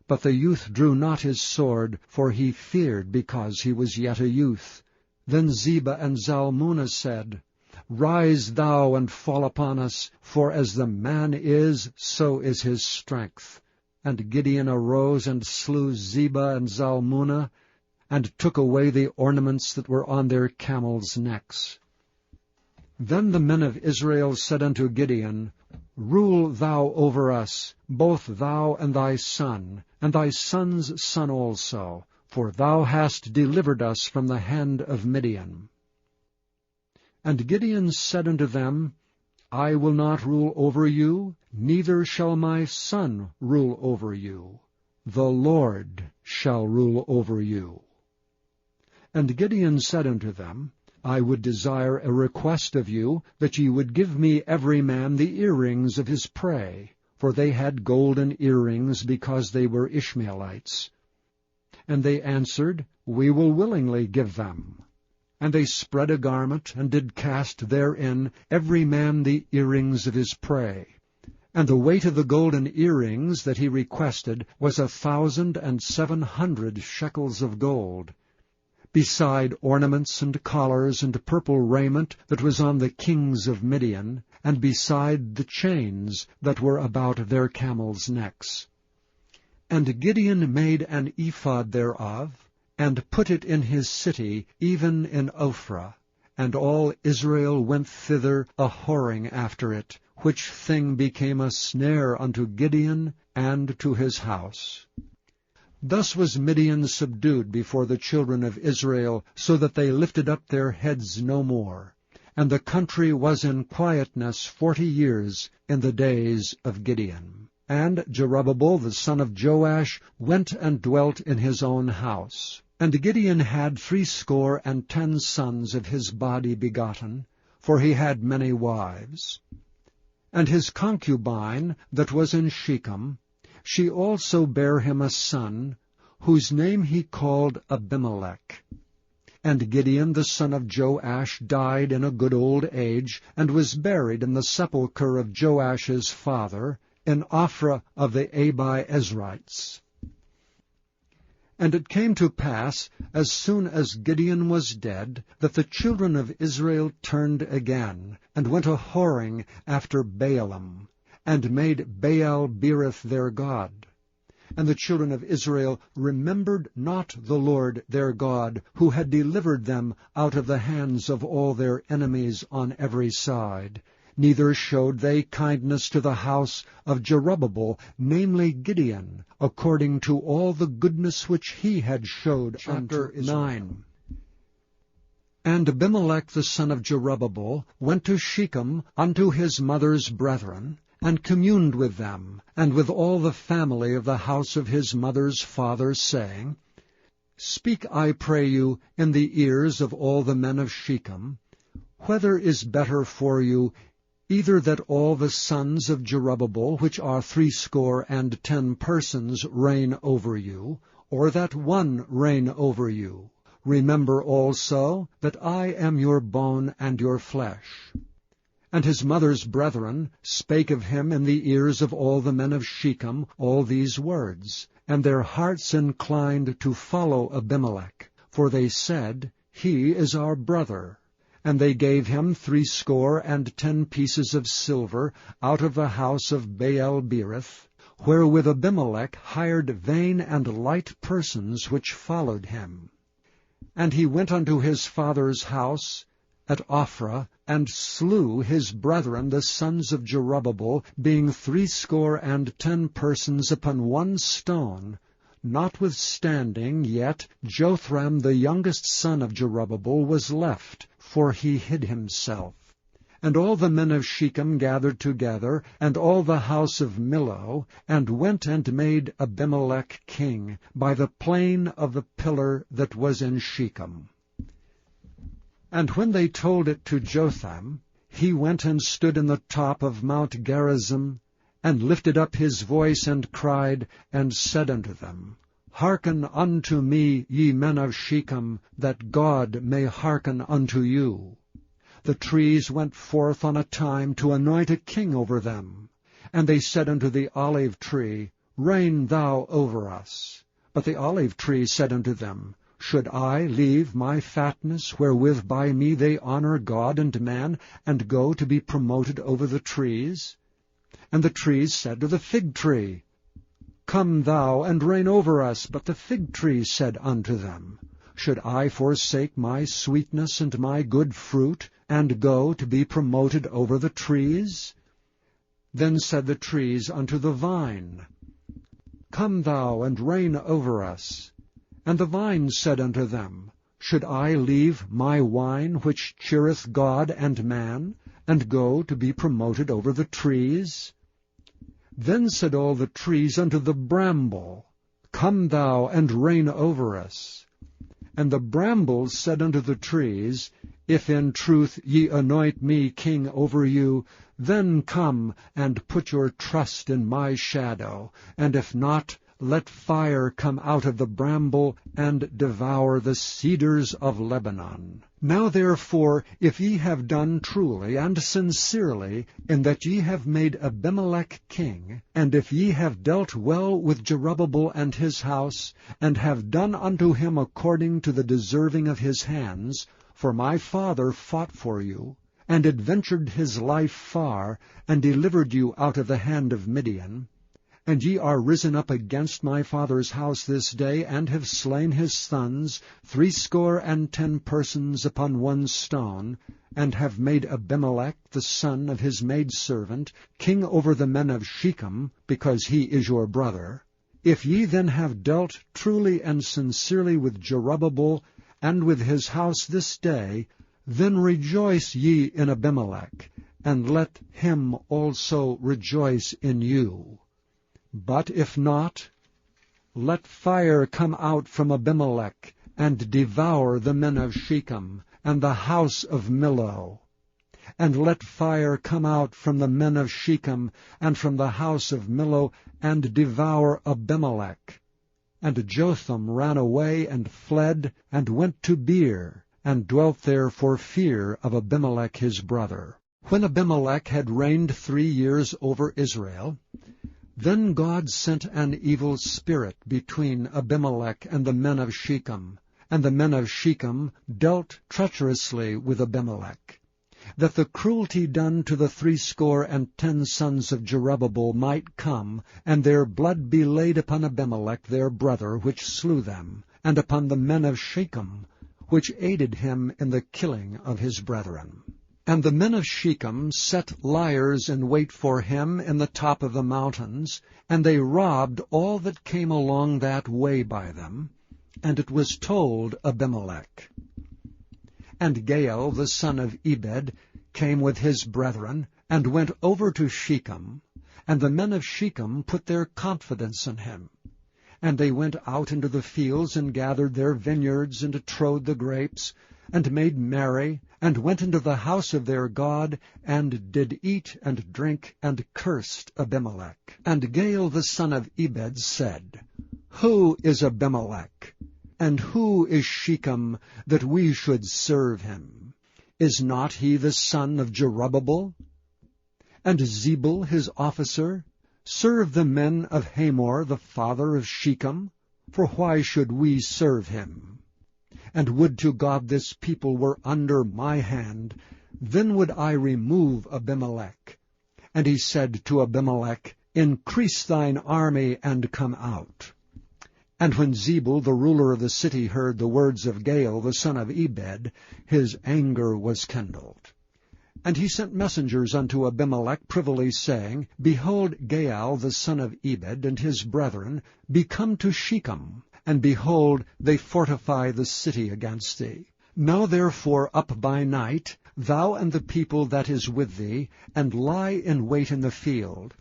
But the youth drew not his sword, for he feared, because he was yet a youth. Then Zebah and Zalmunna said, Rise thou and fall upon us, for as the man is, so is his strength. And Gideon arose and slew Zebah and Zalmunna, and took away the ornaments that were on their camels' necks. Then the men of Israel said unto Gideon, Rule thou over us, both thou and thy son, and thy son's son also, for thou hast delivered us from the hand of Midian. And Gideon said unto them, I will not rule over you, neither shall my son rule over you. the Lord shall rule over you. And Gideon said unto them, I would desire a request of you, that ye would give me every man the earrings of his prey, for they had golden earrings, because they were Ishmaelites. And they answered, We will willingly give them. And they spread a garment, and did cast therein every man the earrings of his prey. And the weight of the golden earrings that he requested was 1,700 shekels of gold, beside ornaments and collars and purple raiment that was on the kings of Midian, and beside the chains that were about their camels' necks. And Gideon made an ephod thereof, and put it in his city, even in Ophrah. And all Israel went thither a-whoring after it, which thing became a snare unto Gideon and to his house. Thus was Midian subdued before the children of Israel, so that they lifted up their heads no more. And the country was in quietness 40 years in the days of Gideon. And Jerubbabel the son of Joash went and dwelt in his own house. And Gideon had 70 sons of his body begotten, for he had many wives. And his concubine that was in Shechem, she also bare him a son, whose name he called Abimelech. And Gideon the son of Joash died in a good old age, and was buried in the sepulchre of Joash's father, in Ophrah of the Abiezrites. And it came to pass, as soon as Gideon was dead, that the children of Israel turned again, and went a-whoring after Baalim, and made Baal-berith their god. And the children of Israel remembered not the Lord their God, who had delivered them out of the hands of all their enemies on every side. Neither showed they kindness to the house of Jerubbabel, namely Gideon, according to all the goodness which he had showed unto Israel. 9. And Abimelech the son of Jerubbabel went to Shechem unto his mother's brethren, and communed with them, and with all the family of the house of his mother's father, saying, Speak, I pray you, in the ears of all the men of Shechem, whether is better for you, either that all the sons of Jerubbabel, which are 70 persons, reign over you, or that one reign over you. Remember also that I am your bone and your flesh. And his mother's brethren spake of him in the ears of all the men of Shechem all these words, and their hearts inclined to follow Abimelech, for they said, He is our brother. And they gave him 70 pieces of silver out of the house of Baal-berith, wherewith Abimelech hired vain and light persons which followed him. And he went unto his father's house at Ophrah, and slew his brethren the sons of Jerubbabel, being 70 persons upon one stone. Notwithstanding, yet Jotham the youngest son of Jerubbabel was left, for he hid himself. And all the men of Shechem gathered together, and all the house of Millo, and went and made Abimelech king, by the plain of the pillar that was in Shechem. And when they told it to Jotham, he went and stood in the top of Mount Gerizim, and lifted up his voice, and cried, and said unto them, Hearken unto me, ye men of Shechem, that God may hearken unto you. The trees went forth on a time to anoint a king over them. And they said unto the olive tree, Reign thou over us. But the olive tree said unto them, Should I leave my fatness, wherewith by me they honor God and man, and go to be promoted over the trees? And the trees said to the fig tree, Come thou and reign over us. But the fig tree said unto them, Should I forsake my sweetness and my good fruit, and go to be promoted over the trees? Then said the trees unto the vine, Come thou and reign over us. And the vine said unto them, Should I leave my wine, which cheereth God and man, and go to be promoted over the trees? Then said all the trees unto the bramble, Come thou and reign over us. And the brambles said unto the trees, If in truth ye anoint me king over you, then come and put your trust in my shadow, and if not, let fire come out of the bramble, and devour the cedars of Lebanon. Now therefore, if ye have done truly and sincerely, in that ye have made Abimelech king, and if ye have dealt well with Jerubbabel and his house, and have done unto him according to the deserving of his hands, for my father fought for you, and adventured his life far, and delivered you out of the hand of Midian, and ye are risen up against my father's house this day, and have slain his sons, 70 persons upon one stone, and have made Abimelech, the son of his maidservant, king over the men of Shechem, because he is your brother. If ye then have dealt truly and sincerely with Jerubbabel, and with his house this day, then rejoice ye in Abimelech, and let him also rejoice in you. But if not, let fire come out from Abimelech, and devour the men of Shechem, and the house of Millo. And let fire come out from the men of Shechem, and from the house of Millo, and devour Abimelech. And Jotham ran away and fled, and went to Beer, and dwelt there for fear of Abimelech his brother. When Abimelech had reigned 3 years over Israel, then God sent an evil spirit between Abimelech and the men of Shechem, and the men of Shechem dealt treacherously with Abimelech, that the cruelty done to the 70 sons of Jerubbabel might come, and their blood be laid upon Abimelech their brother, which slew them, and upon the men of Shechem, which aided him in the killing of his brethren. And the men of Shechem set liers in wait for him in the top of the mountains, and they robbed all that came along that way by them. And it was told Abimelech. And Gaal the son of Ebed came with his brethren, and went over to Shechem, and the men of Shechem put their confidence in him. And they went out into the fields, and gathered their vineyards, and trode the grapes, and made merry, and went into the house of their God, and did eat and drink, and cursed Abimelech. And Gaal the son of Ebed said, Who is Abimelech? And who is Shechem, that we should serve him? Is not he the son of Jerubbabel? And Zebul his officer serve the men of Hamor the father of Shechem? For why should we serve him? And would to God this people were under my hand, then would I remove Abimelech. And he said to Abimelech, Increase thine army, and come out. And when Zebul the ruler of the city heard the words of Gaal the son of Ebed, his anger was kindled. And he sent messengers unto Abimelech privily, saying, Behold, Gaal the son of Ebed and his brethren be come to Shechem, and behold, they fortify the city against thee. Now therefore up by night, thou and the people that is with thee, and lie in wait in the field.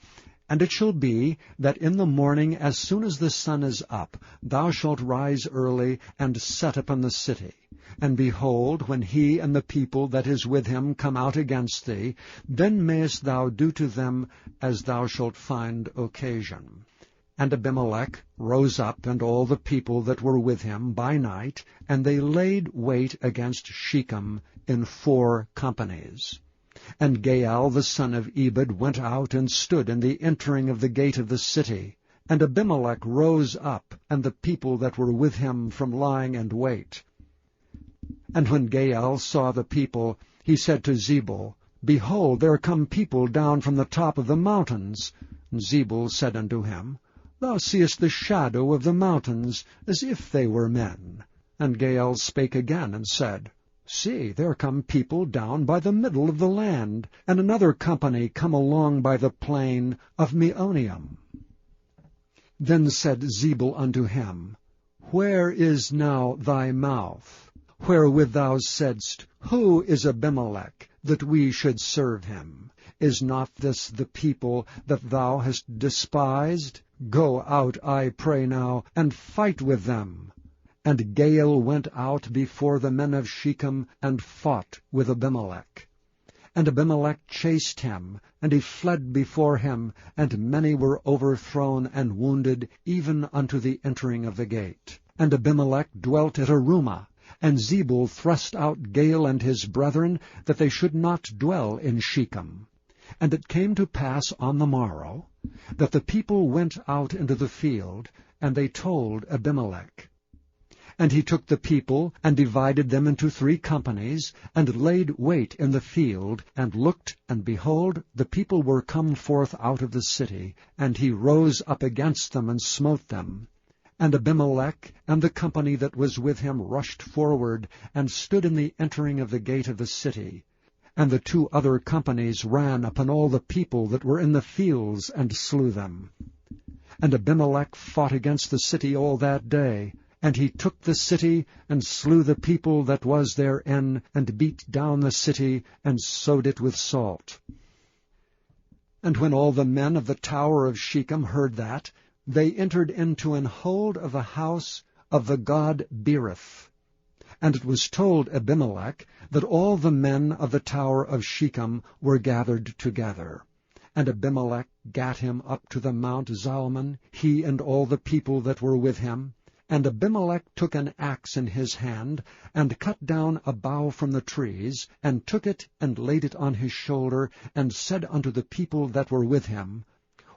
And it shall be, that in the morning, as soon as the sun is up, thou shalt rise early, and set upon the city. And behold, when he and the people that is with him come out against thee, then mayest thou do to them as thou shalt find occasion. And Abimelech rose up, and all the people that were with him by night, and they laid wait against Shechem in 4 companies. And Gaal the son of Ebed went out and stood in the entering of the gate of the city. And Abimelech rose up, and the people that were with him from lying in wait. And when Gaal saw the people, he said to Zebul, Behold, there come people down from the top of the mountains. And Zebul said unto him, Thou seest the shadow of the mountains, as if they were men. And Gaal spake again, and said, See, there come people down by the middle of the land, and another company come along by the plain of Meonium. Then said Zebul unto him, Where is now thy mouth, wherewith thou saidst, Who is Abimelech, that we should serve him? Is not this the people that thou hast despised? Go out, I pray now, and fight with them. And Gaal went out before the men of Shechem, and fought with Abimelech. And Abimelech chased him, and he fled before him, and many were overthrown and wounded, even unto the entering of the gate. And Abimelech dwelt at Arumah, and Zebul thrust out Gaal and his brethren, that they should not dwell in Shechem. And it came to pass on the morrow, that the people went out into the field, and they told Abimelech. And he took the people, and divided them into 3 companies, and laid wait in the field, and looked, and behold, the people were come forth out of the city, and he rose up against them, and smote them. And Abimelech and the company that was with him rushed forward, and stood in the entering of the gate of the city. And the 2 other companies ran upon all the people that were in the fields, and slew them. And Abimelech fought against the city all that day, and he took the city, and slew the people that was therein, and beat down the city, and sowed it with salt. And when all the men of the tower of Shechem heard that, they entered into an hold of the house of the god Berith. And it was told Abimelech that all the men of the tower of Shechem were gathered together. And Abimelech gat him up to the Mount Zalmon, he and all the people that were with him. And Abimelech took an axe in his hand, and cut down a bough from the trees, and took it, and laid it on his shoulder, and said unto the people that were with him,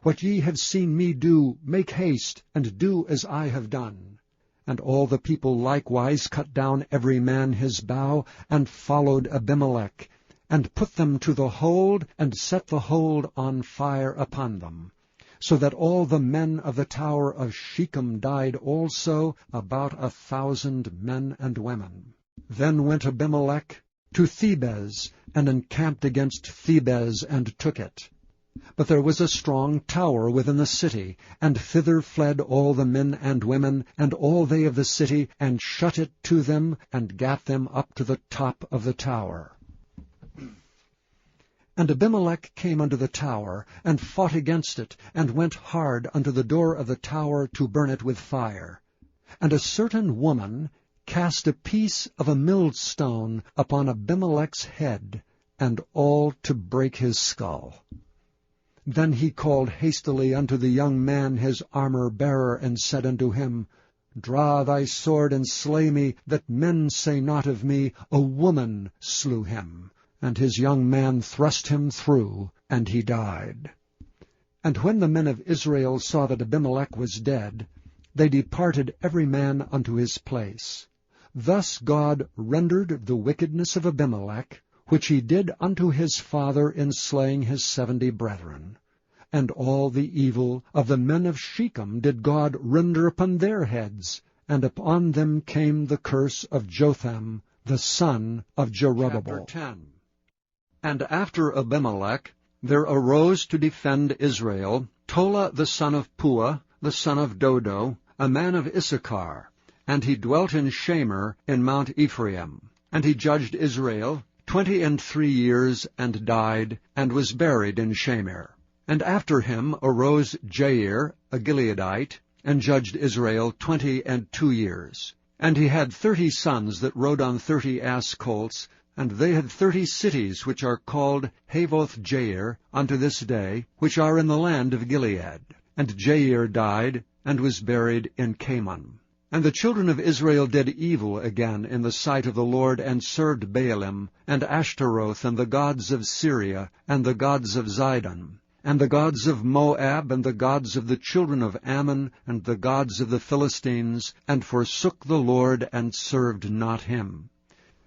What ye have seen me do, make haste, and do as I have done. And all the people likewise cut down every man his bough, and followed Abimelech, and put them to the hold, and set the hold on fire upon them. So that all the men of the tower of Shechem died also, about 1,000 men and women. Then went Abimelech to Thebez, and encamped against Thebez, and took it. But there was a strong tower within the city, and thither fled all the men and women, and all they of the city, and shut it to them, and gat them up to the top of the tower. And Abimelech came unto the tower, and fought against it, and went hard unto the door of the tower to burn it with fire. And a certain woman cast a piece of a millstone upon Abimelech's head, and all to break his skull. Then he called hastily unto the young man his armor-bearer, and said unto him, Draw thy sword, and slay me, that men say not of me, A woman slew him. And his young man thrust him through, and he died. And when the men of Israel saw that Abimelech was dead, they departed every man unto his place. Thus God rendered the wickedness of Abimelech, which he did unto his father in slaying his 70 brethren. And all the evil of the men of Shechem did God render upon their heads, and upon them came the curse of Jotham, the son of Jerubbaal. Chapter 10. And after Abimelech there arose to defend Israel Tola the son of Puah, the son of Dodo, a man of Issachar, and he dwelt in Shamer in Mount Ephraim. And he judged Israel 23 years, and died, and was buried in Shamer. And after him arose Jair, a Gileadite, and judged Israel 22 years. And he had 30 sons that rode on 30 ass colts, and they had 30 cities which are called Havoth-Jair unto this day, which are in the land of Gilead. And Jair died, and was buried in Camon. And the children of Israel did evil again in the sight of the Lord, and served Baalim, and Ashtaroth, and the gods of Syria, and the gods of Zidon, and the gods of Moab, and the gods of the children of Ammon, and the gods of the Philistines, and forsook the Lord, and served not him.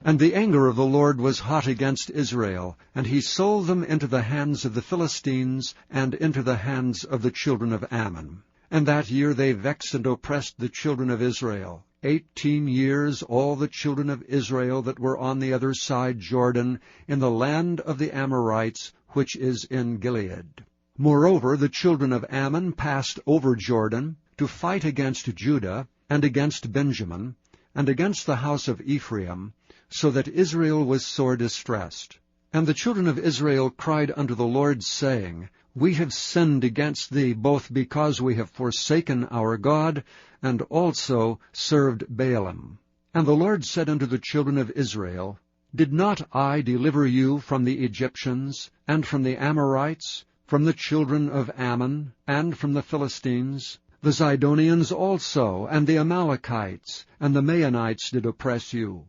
And the anger of the Lord was hot against Israel, and he sold them into the hands of the Philistines, and into the hands of the children of Ammon. And that year they vexed and oppressed the children of Israel. 18 years all the children of Israel that were on the other side Jordan, in the land of the Amorites, which is in Gilead. Moreover, the children of Ammon passed over Jordan to fight against Judah, and against Benjamin, and against the house of Ephraim, so that Israel was sore distressed. And the children of Israel cried unto the Lord, saying, We have sinned against thee, both because we have forsaken our God, and also served Baalim. And the Lord said unto the children of Israel, Did not I deliver you from the Egyptians, and from the Amorites, from the children of Ammon, and from the Philistines? The Zidonians also, and the Amalekites, and the Maonites did oppress you.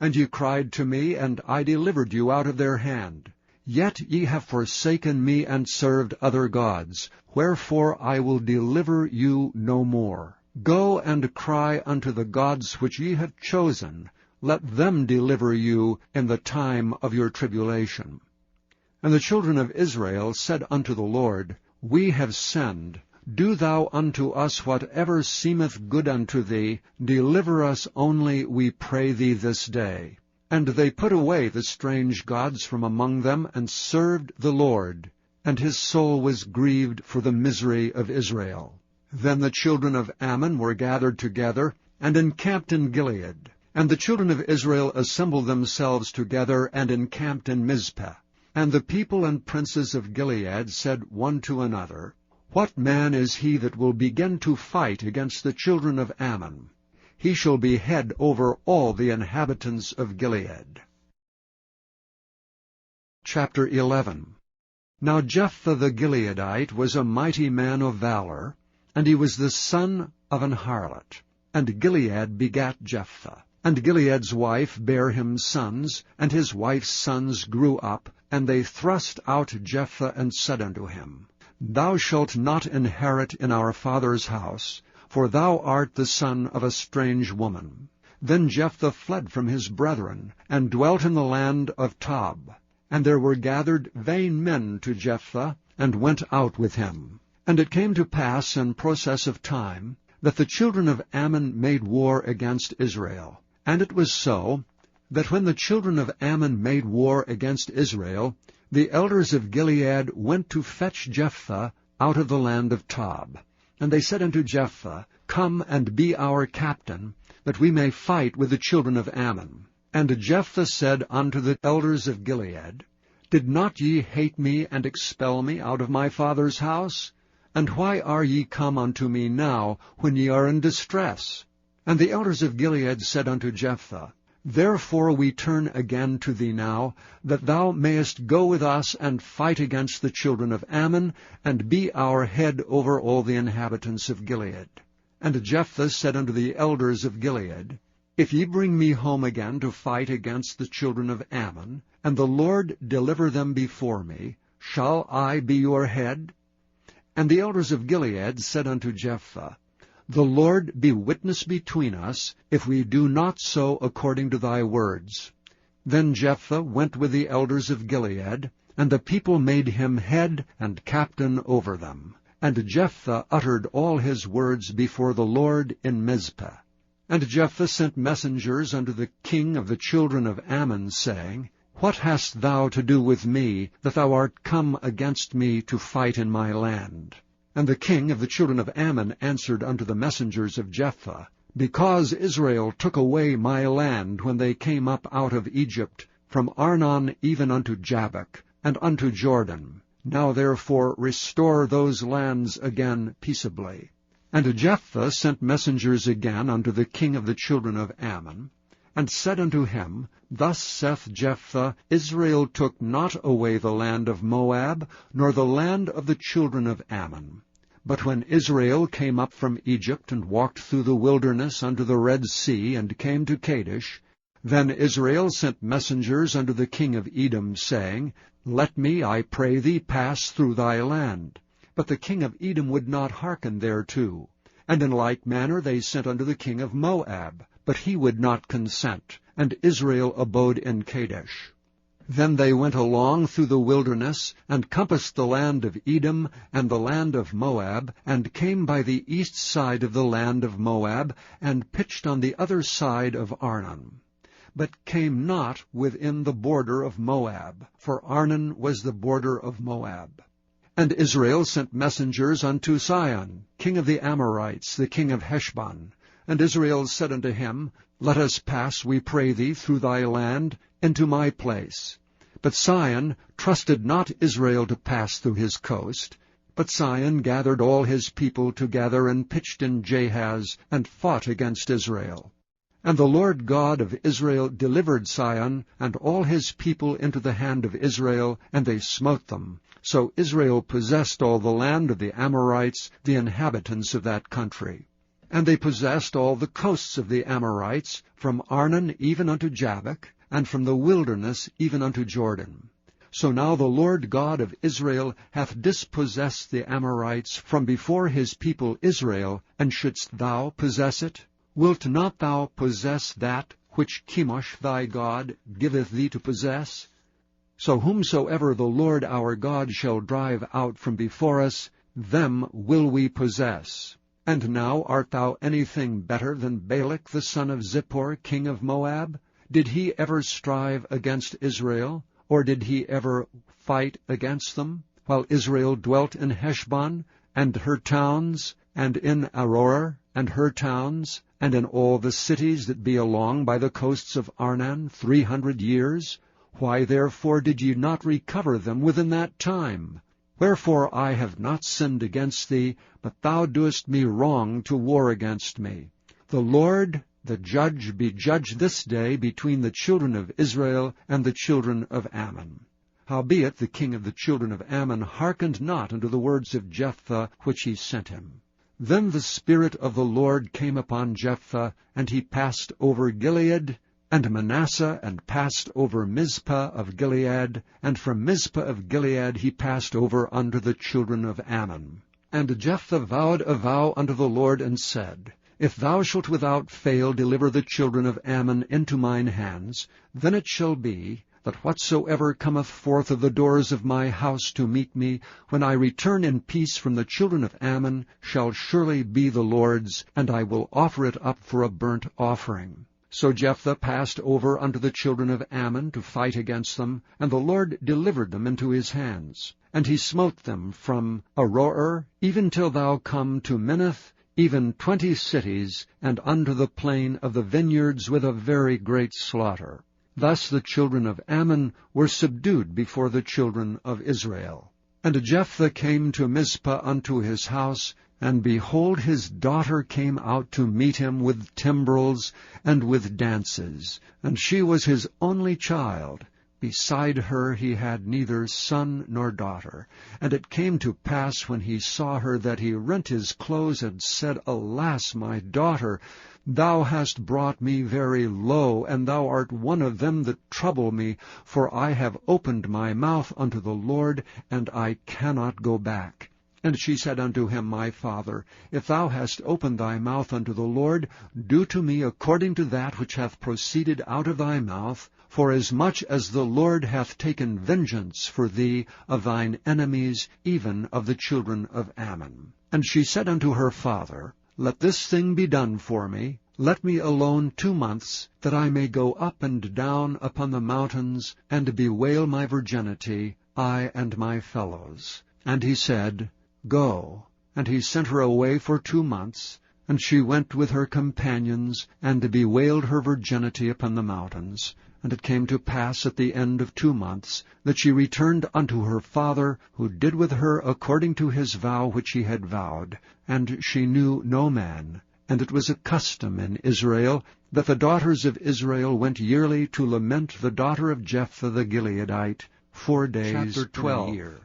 And ye cried to me, and I delivered you out of their hand. Yet ye have forsaken me, and served other gods. Wherefore I will deliver you no more. Go and cry unto the gods which ye have chosen. Let them deliver you in the time of your tribulation. And the children of Israel said unto the Lord, We have sinned. Do thou unto us whatever seemeth good unto thee. Deliver us only, we pray thee, this day. And they put away the strange gods from among them, and served the Lord. And his soul was grieved for the misery of Israel. Then the children of Ammon were gathered together, and encamped in Gilead. And the children of Israel assembled themselves together, and encamped in Mizpah. And the people and princes of Gilead said one to another, What man is he that will begin to fight against the children of Ammon? He shall be head over all the inhabitants of Gilead. Chapter 11. Now Jephthah the Gileadite was a mighty man of valor, and he was the son of an harlot. And Gilead begat Jephthah. And Gilead's wife bare him sons, and his wife's sons grew up, and they thrust out Jephthah, and said unto him, Thou shalt not inherit in our father's house, for thou art the son of a strange woman. Then Jephthah fled from his brethren, and dwelt in the land of Tob. And there were gathered vain men to Jephthah, and went out with him. And it came to pass in process of time, that the children of Ammon made war against Israel. And it was so, that when the children of Ammon made war against Israel, the elders of Gilead went to fetch Jephthah out of the land of Tob. And they said unto Jephthah, Come and be our captain, that we may fight with the children of Ammon. And Jephthah said unto the elders of Gilead, Did not ye hate me, and expel me out of my father's house? And why are ye come unto me now, when ye are in distress? And the elders of Gilead said unto Jephthah, Therefore we turn again to thee now, that thou mayest go with us and fight against the children of Ammon, and be our head over all the inhabitants of Gilead. And Jephthah said unto the elders of Gilead, If ye bring me home again to fight against the children of Ammon, and the Lord deliver them before me, shall I be your head? And the elders of Gilead said unto Jephthah, The Lord be witness between us, if we do not so according to thy words. Then Jephthah went with the elders of Gilead, and the people made him head and captain over them. And Jephthah uttered all his words before the Lord in Mizpah. And Jephthah sent messengers unto the king of the children of Ammon, saying, What hast thou to do with me, that thou art come against me to fight in my land? And the king of the children of Ammon answered unto the messengers of Jephthah, Because Israel took away my land when they came up out of Egypt, from Arnon even unto Jabbok, and unto Jordan. Now therefore restore those lands again peaceably. And Jephthah sent messengers again unto the king of the children of Ammon, and said unto him, Thus saith Jephthah, Israel took not away the land of Moab, nor the land of the children of Ammon. But when Israel came up from Egypt, and walked through the wilderness unto the Red Sea, and came to Kadesh, then Israel sent messengers unto the king of Edom, saying, Let me, I pray thee, pass through thy land. But the king of Edom would not hearken thereto. And in like manner they sent unto the king of Moab, but he would not consent, and Israel abode in Kadesh. Then they went along through the wilderness, and compassed the land of Edom and the land of Moab, and came by the east side of the land of Moab, and pitched on the other side of Arnon, but came not within the border of Moab, for Arnon was the border of Moab. And Israel sent messengers unto Sihon, king of the Amorites, the king of Heshbon. And Israel said unto him, Let us pass, we pray thee, through thy land, into my place. But Sihon trusted not Israel to pass through his coast. But Sihon gathered all his people together, and pitched in Jahaz, and fought against Israel. And the Lord God of Israel delivered Sihon and all his people into the hand of Israel, and they smote them. So Israel possessed all the land of the Amorites, the inhabitants of that country. And they possessed all the coasts of the Amorites, from Arnon even unto Jabbok, and from the wilderness even unto Jordan. So now the Lord God of Israel hath dispossessed the Amorites from before his people Israel, and shouldst thou possess it? Wilt not thou possess that which Chemosh thy God giveth thee to possess? So whomsoever the Lord our God shall drive out from before us, them will we possess. And now art thou anything better than Balak the son of Zippor, king of Moab? Did he ever strive against Israel, or did he ever fight against them, while Israel dwelt in Heshbon, and her towns, and in Aroer, and her towns, and in all the cities that be along by the coasts of Arnon 300 years? Why therefore did ye not recover them within that time? Wherefore I have not sinned against thee, but thou doest me wrong to war against me. The Lord, the judge, be judged this day between the children of Israel and the children of Ammon. Howbeit the king of the children of Ammon hearkened not unto the words of Jephthah which he sent him. Then the Spirit of the Lord came upon Jephthah, and he passed over Gilead, and Manasseh, and passed over Mizpah of Gilead, and from Mizpah of Gilead he passed over unto the children of Ammon. And Jephthah vowed a vow unto the Lord, and said, If thou shalt without fail deliver the children of Ammon into mine hands, then it shall be, that whatsoever cometh forth of the doors of my house to meet me, when I return in peace from the children of Ammon, shall surely be the Lord's, and I will offer it up for a burnt offering. So Jephthah passed over unto the children of Ammon to fight against them, and the Lord delivered them into his hands. And he smote them from Aroer, even till thou come to Minnith, even 20 cities, and unto the plain of the vineyards with a very great slaughter. Thus the children of Ammon were subdued before the children of Israel. And Jephthah came to Mizpah unto his house, and behold, his daughter came out to meet him with timbrels and with dances, and she was his only child. Beside her he had neither son nor daughter. And it came to pass, when he saw her, that he rent his clothes, and said, Alas, my daughter, thou hast brought me very low, and thou art one of them that trouble me, for I have opened my mouth unto the Lord, and I cannot go back. And she said unto him, My father, if thou hast opened thy mouth unto the Lord, do to me according to that which hath proceeded out of thy mouth, forasmuch as the Lord hath taken vengeance for thee of thine enemies, even of the children of Ammon. And she said unto her father, Let this thing be done for me. Let me alone 2 months, that I may go up and down upon the mountains, and bewail my virginity, I and my fellows. And he said, Go. And he sent her away for 2 months, and she went with her companions, and bewailed her virginity upon the mountains. And it came to pass at the end of 2 months, that she returned unto her father, who did with her according to his vow which he had vowed. And she knew no man. And it was a custom in Israel, that the daughters of Israel went yearly to lament the daughter of Jephthah the Gileadite 4 days in a year.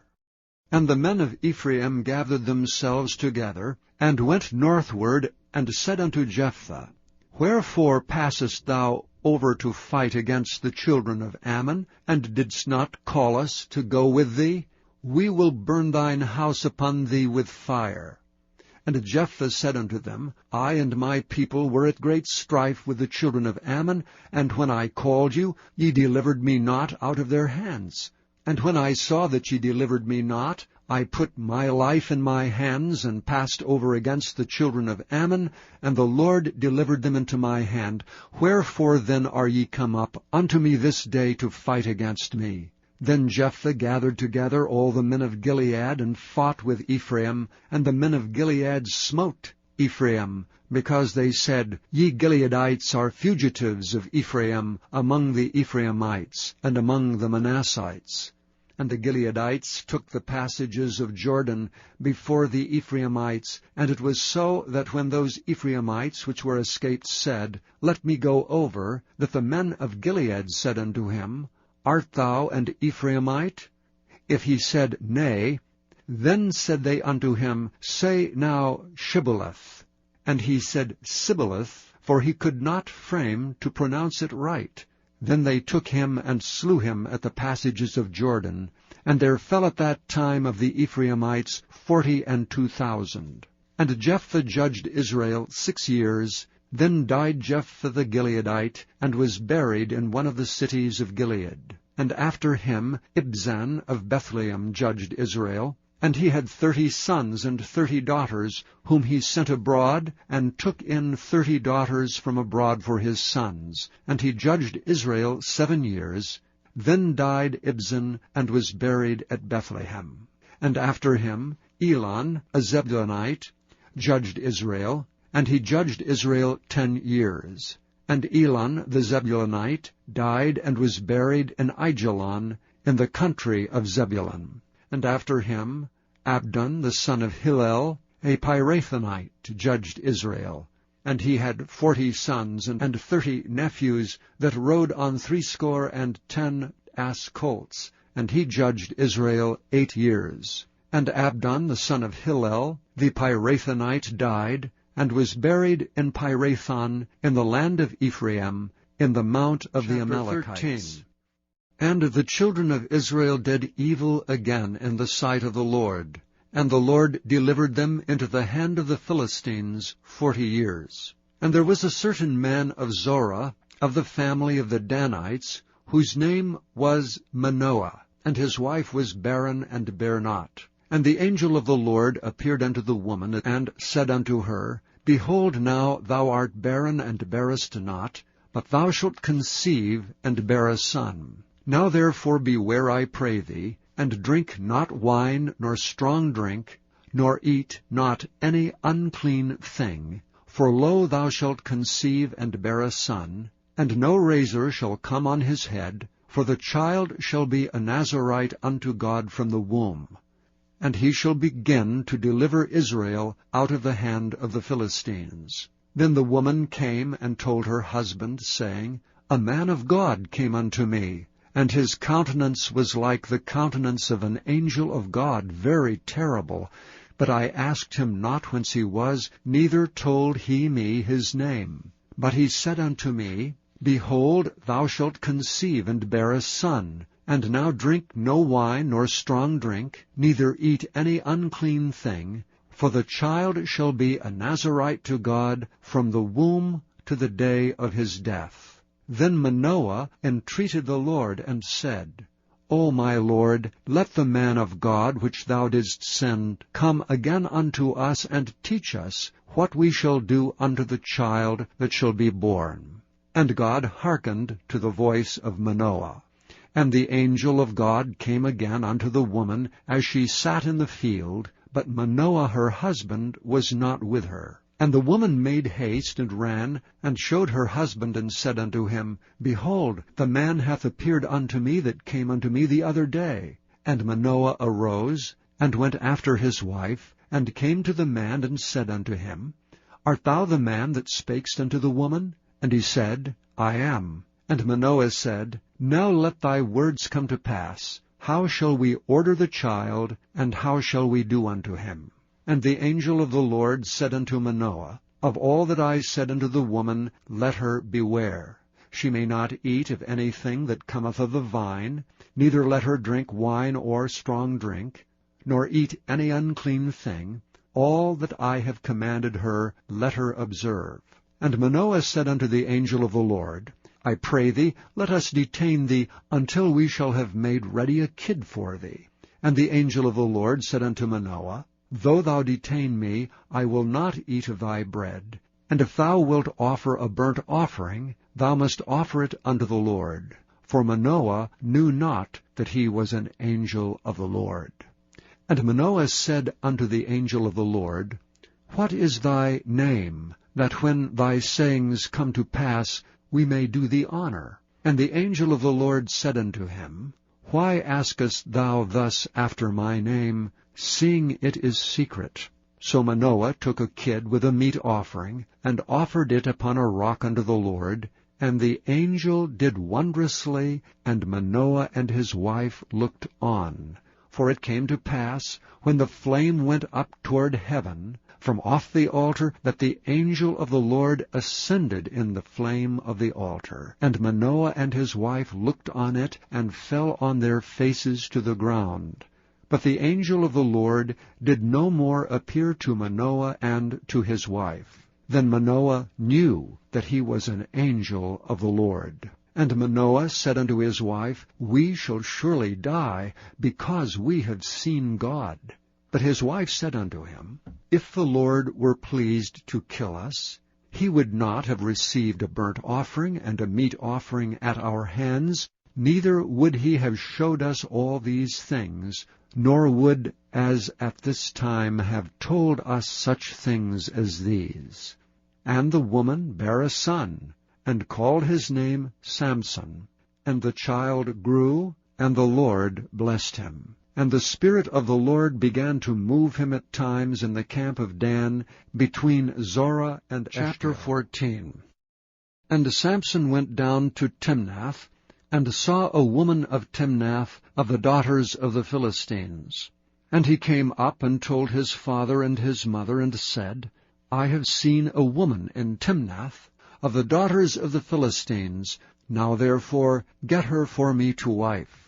And the men of Ephraim gathered themselves together, and went northward, and said unto Jephthah, Wherefore passest thou over to fight against the children of Ammon, and didst not call us to go with thee? We will burn thine house upon thee with fire. And Jephthah said unto them, I and my people were at great strife with the children of Ammon, and when I called you, ye delivered me not out of their hands. And when I saw that ye delivered me not, I put my life in my hands, and passed over against the children of Ammon, and the Lord delivered them into my hand. Wherefore then are ye come up unto me this day to fight against me? Then Jephthah gathered together all the men of Gilead, and fought with Ephraim, and the men of Gilead smote Ephraim, because they said, Ye Gileadites are fugitives of Ephraim among the Ephraimites, and among the Manassites. And the Gileadites took the passages of Jordan before the Ephraimites. And it was so that when those Ephraimites which were escaped said, Let me go over, that the men of Gilead said unto him, Art thou an Ephraimite? If he said, Nay, then said they unto him, Say now Shibboleth. And he said Sibboleth, for he could not frame to pronounce it right. Then they took him and slew him at the passages of Jordan. And there fell at that time of the Ephraimites 42,000. And Jephthah judged Israel 6 years. Then died Jephthah the Gileadite, and was buried in one of the cities of Gilead. And after him Ibzan of Bethlehem judged Israel. And he had 30 sons and 30 daughters, whom he sent abroad, and took in 30 daughters from abroad for his sons. And he judged Israel 7 years. Then died Ibzan, and was buried at Bethlehem. And after him Elon, a Zebulunite, judged Israel. And he judged Israel 10 years. And Elon the Zebulunite died, and was buried in Aijalon, in the country of Zebulun. And after him Abdon the son of Hillel, a Pirathonite, judged Israel. And he had 40 sons and 30 nephews that rode on 70 ass colts. And he judged Israel 8 years. And Abdon the son of Hillel, the Pirathonite, died, and was buried in Pirathon, in the land of Ephraim, in the mount of the Amalekites. 13. And the children of Israel did evil again in the sight of the Lord, and the Lord delivered them into the hand of the Philistines 40 years. And there was a certain man of Zorah, of the family of the Danites, whose name was Manoah, and his wife was barren and bare not. And the angel of the Lord appeared unto the woman, and said unto her, Behold, now thou art barren and bearest not, but thou shalt conceive and bear a son. Now therefore beware, I pray thee, and drink not wine nor strong drink, nor eat not any unclean thing. For lo, thou shalt conceive and bear a son, and no razor shall come on his head, for the child shall be a Nazarite unto God from the womb. And he shall begin to deliver Israel out of the hand of the Philistines. Then the woman came and told her husband, saying, A man of God came unto me, and his countenance was like the countenance of an angel of God, very terrible. But I asked him not whence he was, neither told he me his name. But he said unto me, Behold, thou shalt conceive and bear a son. And now drink no wine nor strong drink, neither eat any unclean thing, for the child shall be a Nazarite to God from the womb to the day of his death. Then Manoah entreated the Lord, and said, O my Lord, let the man of God which thou didst send come again unto us, and teach us what we shall do unto the child that shall be born. And God hearkened to the voice of Manoah. And the angel of God came again unto the woman as she sat in the field, but Manoah her husband was not with her. And the woman made haste, and ran, and showed her husband, and said unto him, Behold, the man hath appeared unto me that came unto me the other day. And Manoah arose, and went after his wife, and came to the man, and said unto him, Art thou the man that spakest unto the woman? And he said, I am. And Manoah said, Now let thy words come to pass. How shall we order the child, and how shall we do unto him? And the angel of the Lord said unto Manoah, Of all that I said unto the woman, let her beware. She may not eat of anything that cometh of the vine, neither let her drink wine or strong drink, nor eat any unclean thing. All that I have commanded her, let her observe. And Manoah said unto the angel of the Lord, I pray thee, let us detain thee until we shall have made ready a kid for thee. And the angel of the Lord said unto Manoah, Though thou detain me, I will not eat of thy bread. And if thou wilt offer a burnt offering, thou must offer it unto the Lord. For Manoah knew not that he was an angel of the Lord. And Manoah said unto the angel of the Lord, What is thy name, that when thy sayings come to pass, we may do thee honor? And the angel of the Lord said unto him, Why askest thou thus after my name, seeing it is secret? So Manoah took a kid with a meat offering, and offered it upon a rock unto the Lord. And the angel did wondrously, and Manoah and his wife looked on. For it came to pass, when the flame went up toward heaven, from off the altar, that the angel of the Lord ascended in the flame of the altar. And Manoah and his wife looked on it, and fell on their faces to the ground. But the angel of the Lord did no more appear to Manoah and to his wife. Then Manoah knew that he was an angel of the Lord. And Manoah said unto his wife, We shall surely die, because we have seen God. But his wife said unto him, If the Lord were pleased to kill us, he would not have received a burnt offering and a meat offering at our hands, neither would he have showed us all these things, nor would, as at this time, have told us such things as these. And the woman bare a son, and called his name Samson. And the child grew, and the Lord blessed him. And the Spirit of the Lord began to move him at times in the camp of Dan, between Zorah and Chapter 14. And Samson went down to Timnath, and saw a woman of Timnath, of the daughters of the Philistines. And he came up and told his father and his mother, and said, I have seen a woman in Timnath, of the daughters of the Philistines. Now therefore get her for me to wife.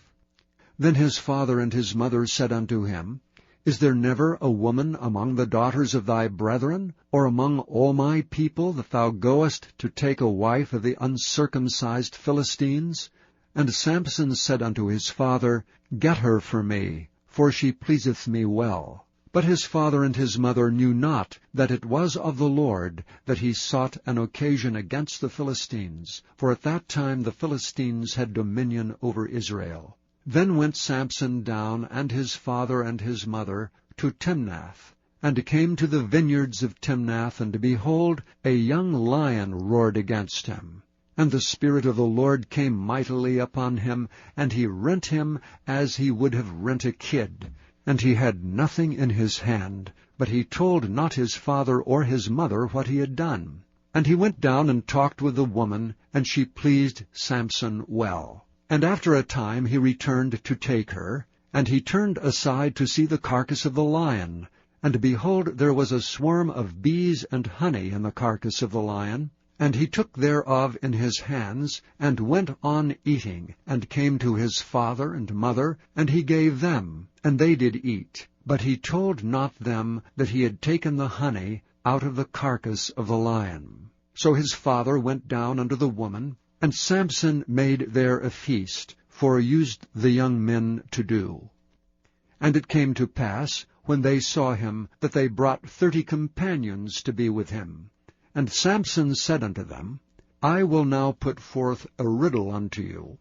Then his father and his mother said unto him, Is there never a woman among the daughters of thy brethren, or among all my people, that thou goest to take a wife of the uncircumcised Philistines? And Samson said unto his father, Get her for me, for she pleaseth me well. But his father and his mother knew not that it was of the Lord that he sought an occasion against the Philistines, for at that time the Philistines had dominion over Israel. Then went Samson down, and his father and his mother, to Timnath, and came to the vineyards of Timnath, and behold, a young lion roared against him. And the Spirit of the Lord came mightily upon him, and he rent him as he would have rent a kid. And he had nothing in his hand, but he told not his father or his mother what he had done. And he went down and talked with the woman, and she pleased Samson well. And after a time he returned to take her, and he turned aside to see the carcass of the lion. And behold, there was a swarm of bees and honey in the carcass of the lion. And he took thereof in his hands, and went on eating, and came to his father and mother, and he gave them, and they did eat. But he told not them that he had taken the honey out of the carcass of the lion. So his father went down unto the woman, and Samson made there a feast, for used the young men to do. And it came to pass, when they saw him, that they brought 30 companions to be with him. And Samson said unto them, I will now put forth a riddle unto you.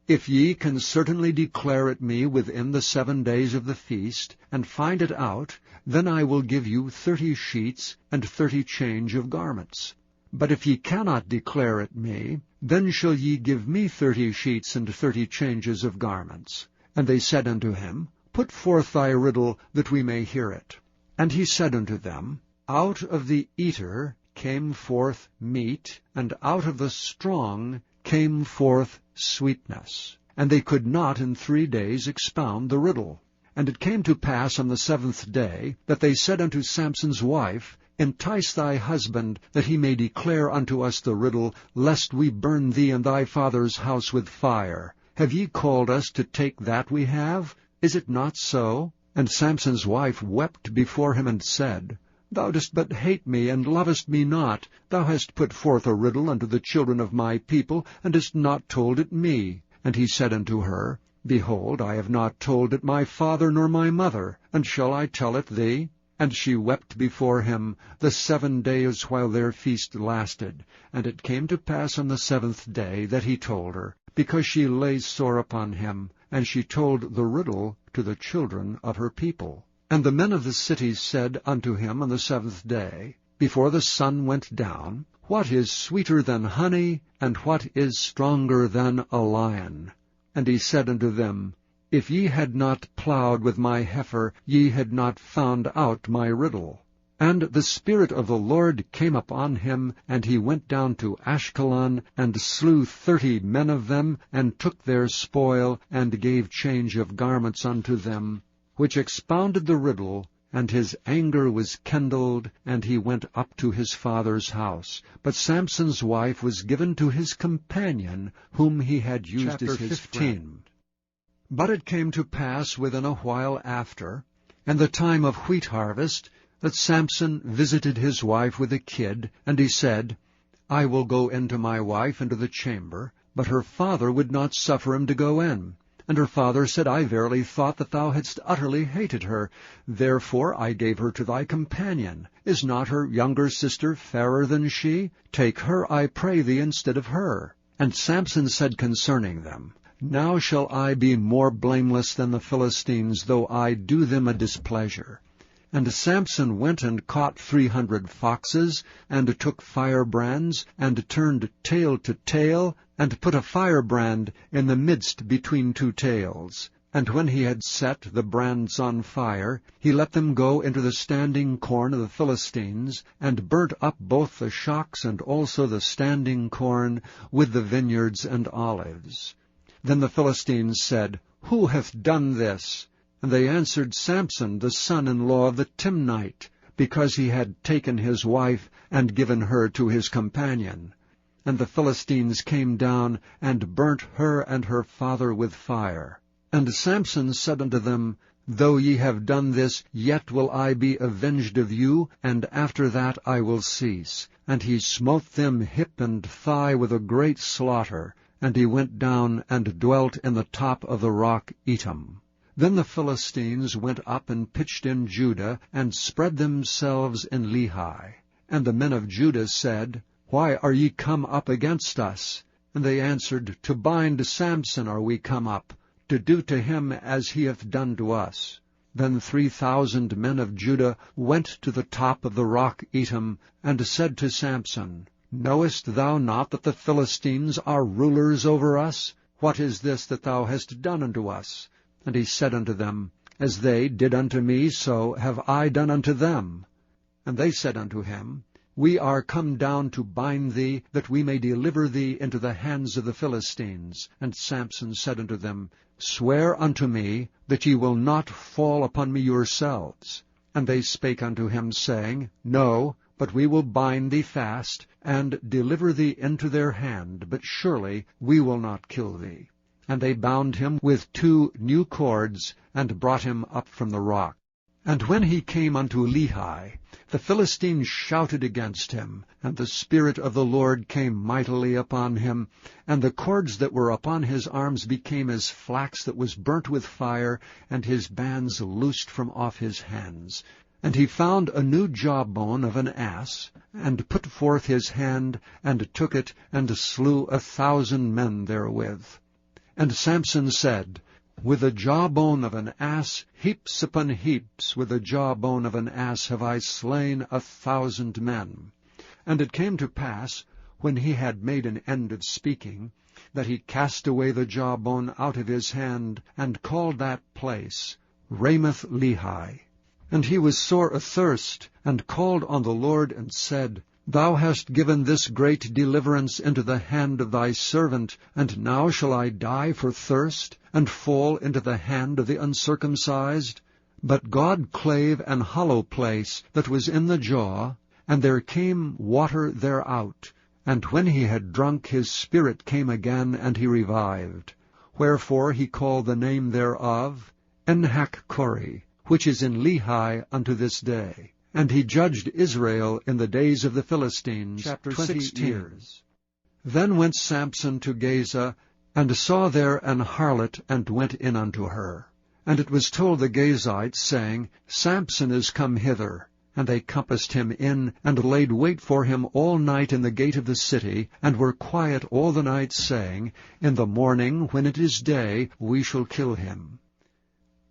If ye can certainly declare it me within the 7 days of the feast, and find it out, then I will give you 30 sheets and 30 change of garments. But if ye cannot declare it me, then shall ye give me 30 sheets and 30 changes of garments. And they said unto him, Put forth thy riddle, that we may hear it. And he said unto them, Out of the eater came forth meat, and out of the strong came forth sweetness. And they could not in 3 days expound the riddle. And it came to pass on the 7th day, that they said unto Samson's wife, Entice thy husband, that he may declare unto us the riddle, lest we burn thee and thy father's house with fire. Have ye called us to take that we have? Is it not so? And Samson's wife wept before him, and said, Thou dost but hate me, and lovest me not. Thou hast put forth a riddle unto the children of my people, and hast not told it me. And he said unto her, Behold, I have not told it my father nor my mother, and shall I tell it thee? And she wept before him the 7 days while their feast lasted. And it came to pass on the 7th day that he told her, because she lay sore upon him, and she told the riddle to the children of her people. And the men of the city said unto him on the 7th day, before the sun went down, What is sweeter than honey, and what is stronger than a lion? And he said unto them, If ye had not plowed with my heifer, ye had not found out my riddle. And the Spirit of the Lord came upon him, and he went down to Ashkelon, and slew 30 men of them, and took their spoil, and gave change of garments unto them, which expounded the riddle. And his anger was kindled, and he went up to his father's house. But Samson's wife was given to his companion, whom he had used as his friend. But it came to pass within a while after, and the time of wheat harvest, that Samson visited his wife with a kid, and he said, I will go in to my wife into the chamber. But her father would not suffer him to go in. And her father said, I verily thought that thou hadst utterly hated her. Therefore I gave her to thy companion. Is not her younger sister fairer than she? Take her, I pray thee, instead of her. And Samson said concerning them, Now shall I be more blameless than the Philistines, though I do them a displeasure. And Samson went and caught 300 foxes, and took firebrands, and turned tail to tail, and put a firebrand in the midst between 2 tails. And when he had set the brands on fire, he let them go into the standing corn of the Philistines, and burnt up both the shocks and also the standing corn, with the vineyards and olives. Then the Philistines said, Who hath done this? And they answered, Samson, the son-in-law of the Timnite, because he had taken his wife, and given her to his companion. And the Philistines came down, and burnt her and her father with fire. And Samson said unto them, Though ye have done this, yet will I be avenged of you, and after that I will cease. And he smote them hip and thigh with a great slaughter. And he went down and dwelt in the top of the rock Etam. Then the Philistines went up and pitched in Judah, and spread themselves in Lehi. And the men of Judah said, Why are ye come up against us? And they answered, To bind Samson are we come up, to do to him as he hath done to us. Then 3,000 men of Judah went to the top of the rock Etam, and said to Samson, Knowest thou not that the Philistines are rulers over us? What is this that thou hast done unto us? And he said unto them, As they did unto me, so have I done unto them. And they said unto him, We are come down to bind thee, that we may deliver thee into the hands of the Philistines. And Samson said unto them, Swear unto me that ye will not fall upon me yourselves. And they spake unto him, saying, No, but we will bind thee fast, and deliver thee into their hand, but surely we will not kill thee. And they bound him with 2 new cords, and brought him up from the rock. And when he came unto Lehi, the Philistines shouted against him, and the Spirit of the Lord came mightily upon him, and the cords that were upon his arms became as flax that was burnt with fire, and his bands loosed from off his hands. And he found a new jawbone of an ass, and put forth his hand, and took it, and slew 1,000 men therewith. And Samson said, With the jawbone of an ass, heaps upon heaps, with the jawbone of an ass have I slain 1,000 men. And it came to pass, when he had made an end of speaking, that he cast away the jawbone out of his hand, and called that place Ramoth Lehi. And he was sore athirst, and called on the Lord, and said, Thou hast given this great deliverance into the hand of thy servant, and now shall I die for thirst, and fall into the hand of the uncircumcised? But God clave an hollow place that was in the jaw, and there came water thereout. And when he had drunk, his spirit came again, and he revived. Wherefore he called the name thereof Enhakkore, which is in Lehi unto this day. And he judged Israel in the days of the Philistines 20 years. Then went Samson to Gaza, and saw there an harlot, and went in unto her. And it was told the Gazites, saying, Samson is come hither. And they compassed him in, and laid wait for him all night in the gate of the city, and were quiet all the night, saying, In the morning, when it is day, we shall kill him.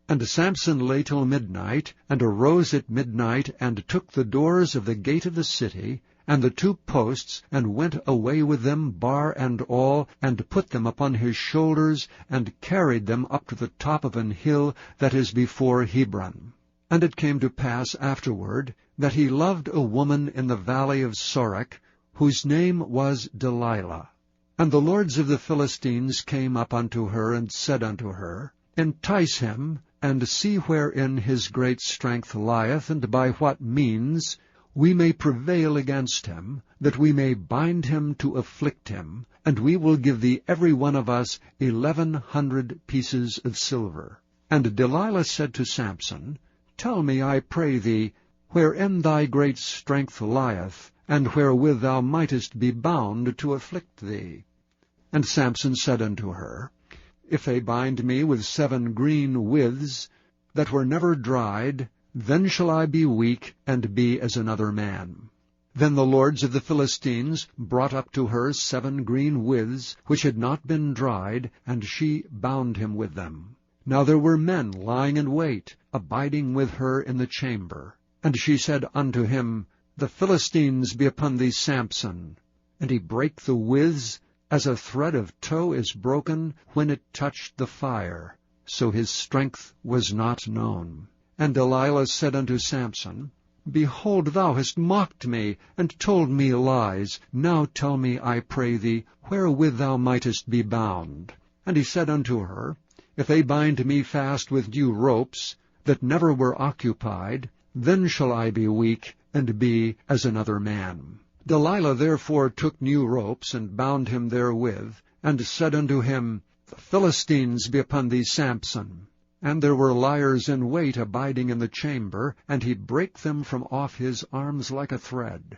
And Samson lay till midnight, and arose at midnight, and took the doors of the gate of the city, and the 2 posts, and went away with them, bar and all, and put them upon his shoulders, and carried them up to the top of an hill that is before Hebron. And it came to pass afterward, that he loved a woman in the valley of Sorek, whose name was Delilah. And the lords of the Philistines came up unto her, and said unto her, Entice him, and see wherein his great strength lieth, and by what means we may prevail against him, that we may bind him to afflict him, and we will give thee every one of us 1,100 pieces of silver. And Delilah said to Samson, Tell me, I pray thee, wherein thy great strength lieth, and wherewith thou mightest be bound to afflict thee. And Samson said unto her, If they bind me with 7 green withs, that were never dried, then shall I be weak, and be as another man. Then the lords of the Philistines brought up to her 7 green withs, which had not been dried, and she bound him with them. Now there were men lying in wait, abiding with her in the chamber. And she said unto him, The Philistines be upon thee, Samson. And he brake the withs, as a thread of tow is broken when it touched the fire. So his strength was not known. And Delilah said unto Samson, Behold, thou hast mocked me, and told me lies. Now tell me, I pray thee, wherewith thou mightest be bound. And he said unto her, If they bind me fast with new ropes, that never were occupied, then shall I be weak, and be as another man. Delilah therefore took new ropes, and bound him therewith, and said unto him, The Philistines be upon thee, Samson. And there were liers in wait abiding in the chamber, and he brake them from off his arms like a thread.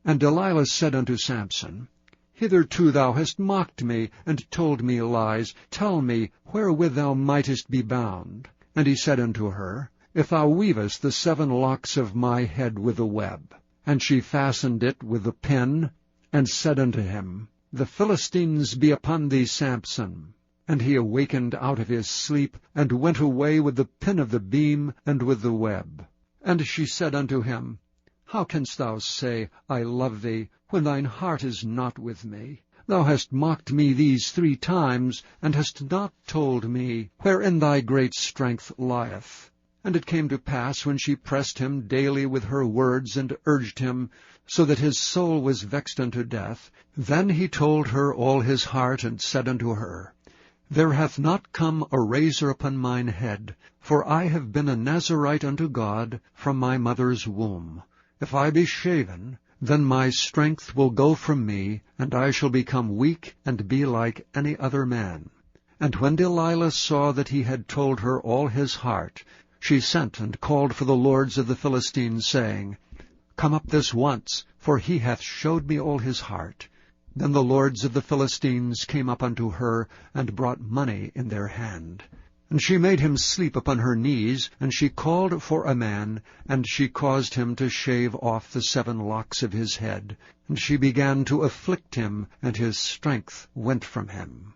And Delilah said unto Samson, Hitherto thou hast mocked me, and told me lies. Tell me, wherewith thou mightest be bound. And he said unto her, If thou weavest the 7 locks of my head with a web. And she fastened it with a pin, and said unto him, The Philistines be upon thee, Samson. And he awakened out of his sleep, and went away with the pin of the beam, and with the web. And she said unto him, How canst thou say, I love thee, when thine heart is not with me? Thou hast mocked me these 3 times, and hast not told me wherein thy great strength lieth. And it came to pass, when she pressed him daily with her words, and urged him, so that his soul was vexed unto death, then he told her all his heart, and said unto her, There hath not come a razor upon mine head, for I have been a Nazarite unto God from my mother's womb. If I be shaven, then my strength will go from me, and I shall become weak, and be like any other man. And when Delilah saw that he had told her all his heart, she sent and called for the lords of the Philistines, saying, Come up this once, for he hath showed me all his heart. Then the lords of the Philistines came up unto her, and brought money in their hand. And she made him sleep upon her knees, and she called for a man, and she caused him to shave off the 7 locks of his head. And she began to afflict him, and his strength went from him.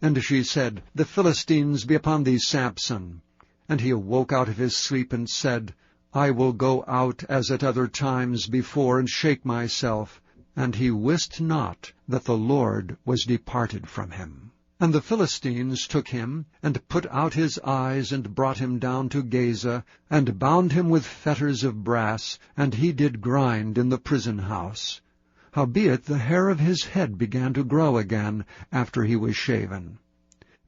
And she said, The Philistines be upon thee, Samson. And he awoke out of his sleep, and said, I will go out as at other times before, and shake myself. And he wist not that the Lord was departed from him. And the Philistines took him, and put out his eyes, and brought him down to Gaza, and bound him with fetters of brass, and he did grind in the prison house. Howbeit the hair of his head began to grow again, after he was shaven.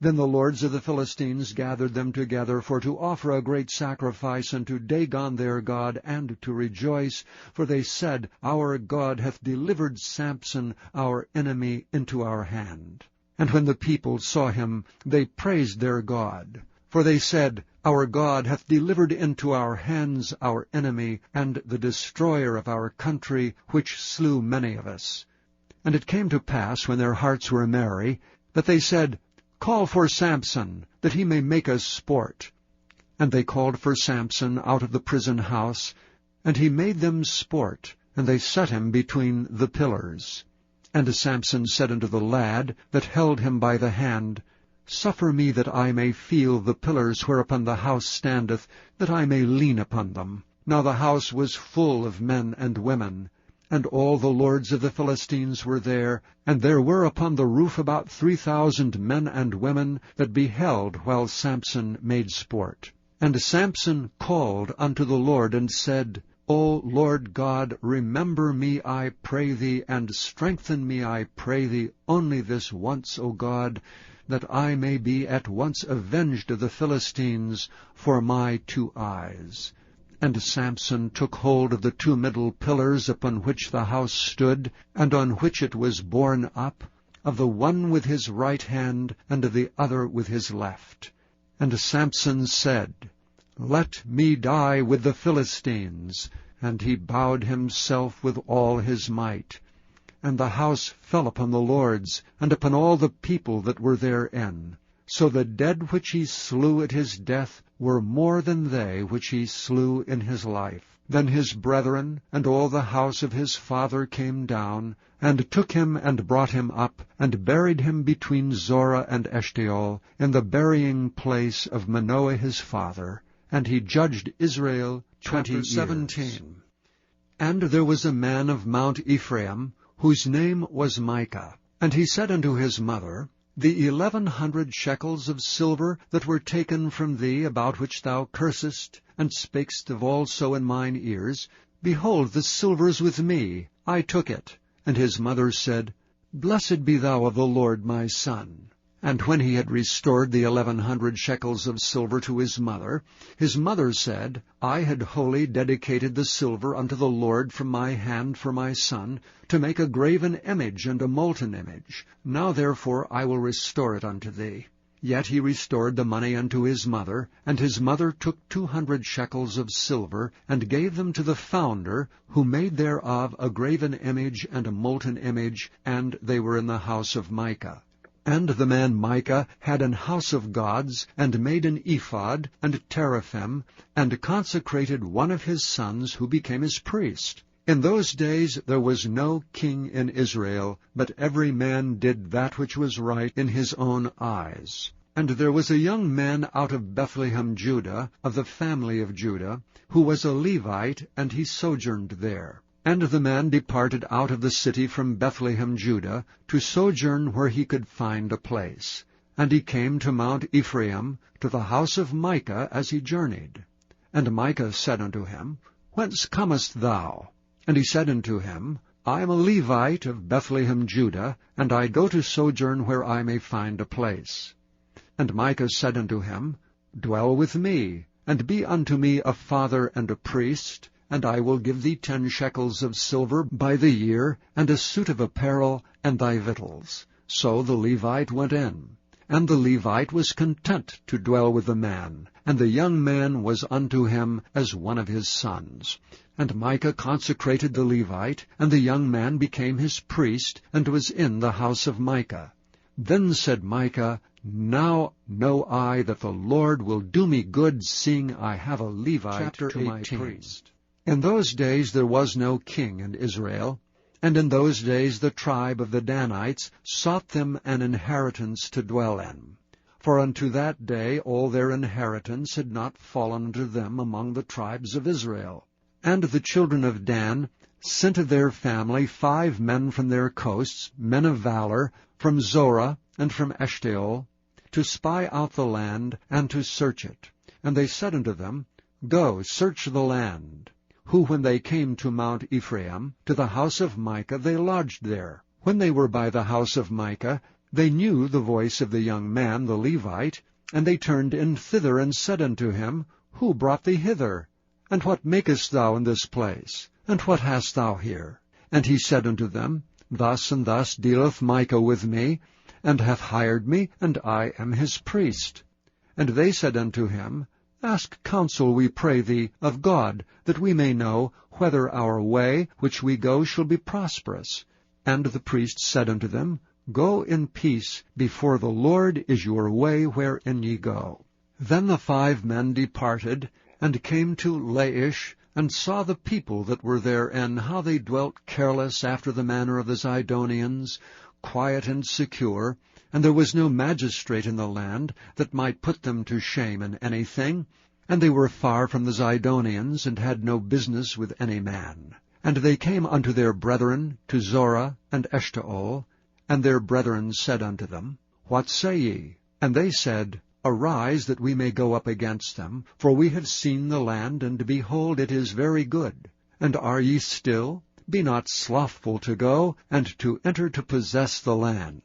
Then the lords of the Philistines gathered them together for to offer a great sacrifice unto Dagon their god, and to rejoice, for they said, Our God hath delivered Samson our enemy into our hand. And when the people saw him, they praised their God. For they said, Our God hath delivered into our hands our enemy, and the destroyer of our country, which slew many of us. And it came to pass, when their hearts were merry, that they said, Call for Samson, that he may make us sport. And they called for Samson out of the prison house, and he made them sport, and they set him between the pillars. And Samson said unto the lad that held him by the hand, Suffer me that I may feel the pillars whereupon the house standeth, that I may lean upon them. Now the house was full of men and women, and all the lords of the Philistines were there, and there were upon the roof about 3,000 men and women that beheld while Samson made sport. And Samson called unto the Lord, and said, O Lord God, remember me, I pray thee, and strengthen me, I pray thee, only this once, O God, that I may be at once avenged of the Philistines for my 2 eyes. And Samson took hold of the 2 middle pillars upon which the house stood, and on which it was borne up, of the one with his right hand, and of the other with his left. And Samson said, Let me die with the Philistines. And he bowed himself with all his might. And the house fell upon the lords, and upon all the people that were therein. So the dead which he slew at his death were more than they which he slew in his life. Then his brethren and all the house of his father came down, and took him and brought him up, and buried him between Zorah and Eshtaol, in the burying place of Manoah his father. And he judged Israel 20 years. 17. And there was a man of Mount Ephraim, whose name was Micah. And he said unto his mother, The 1,100 shekels of silver that were taken from thee, about which thou cursest, and spakest of also in mine ears, behold, the silver is with me, I took it. And his mother said, Blessed be thou of the Lord, my son. And when he had restored the 1,100 shekels of silver to his mother said, I had wholly dedicated the silver unto the Lord from my hand for my son, to make a graven image and a molten image. Now therefore I will restore it unto thee. Yet he restored the money unto his mother, and his mother took 200 shekels of silver, and gave them to the founder, who made thereof a graven image and a molten image, and they were in the house of Micah. And the man Micah had an house of gods, and made an ephod, and teraphim, and consecrated one of his sons, who became his priest. In those days there was no king in Israel, but every man did that which was right in his own eyes. And there was a young man out of Bethlehem, Judah, of the family of Judah, who was a Levite, and he sojourned there. And the man departed out of the city from Bethlehem, Judah, to sojourn where he could find a place. And he came to Mount Ephraim, to the house of Micah, as he journeyed. And Micah said unto him, Whence comest thou? And he said unto him, I am a Levite of Bethlehem, Judah, and I go to sojourn where I may find a place. And Micah said unto him, Dwell with me, and be unto me a father and a priest, and I will give thee 10 shekels of silver by the year, and a suit of apparel, and thy victuals. So the Levite went in. And the Levite was content to dwell with the man, and the young man was unto him as one of his sons. And Micah consecrated the Levite, and the young man became his priest, and was in the house of Micah. Then said Micah, Now know I that the Lord will do me good, seeing I have a Levite to my priest. In those days there was no king in Israel, and in those days the tribe of the Danites sought them an inheritance to dwell in. For unto that day all their inheritance had not fallen unto them among the tribes of Israel. And the children of Dan sent of their family 5 men from their coasts, men of valor, from Zorah and from Eshtaol, to spy out the land and to search it. And they said unto them, Go, search the land. Who, when they came to Mount Ephraim, to the house of Micah, they lodged there. When they were by the house of Micah, they knew the voice of the young man, the Levite, and they turned in thither, and said unto him, Who brought thee hither? And what makest thou in this place? And what hast thou here? And he said unto them, Thus and thus dealeth Micah with me, and hath hired me, and I am his priest. And they said unto him, Ask counsel, we pray thee, of God, that we may know whether our way which we go shall be prosperous. And the priest said unto them, Go in peace, before the Lord is your way wherein ye go. Then the 5 men departed, and came to Laish, and saw the people that were therein, how they dwelt careless after the manner of the Zidonians, quiet and secure, and there was no magistrate in the land that might put them to shame in anything, and they were far from the Zidonians, and had no business with any man. And they came unto their brethren to Zorah and Eshtaol, and their brethren said unto them, What say ye? And they said, Arise, that we may go up against them, for we have seen the land, and behold, it is very good. And are ye still? Be not slothful to go, and to enter to possess the land.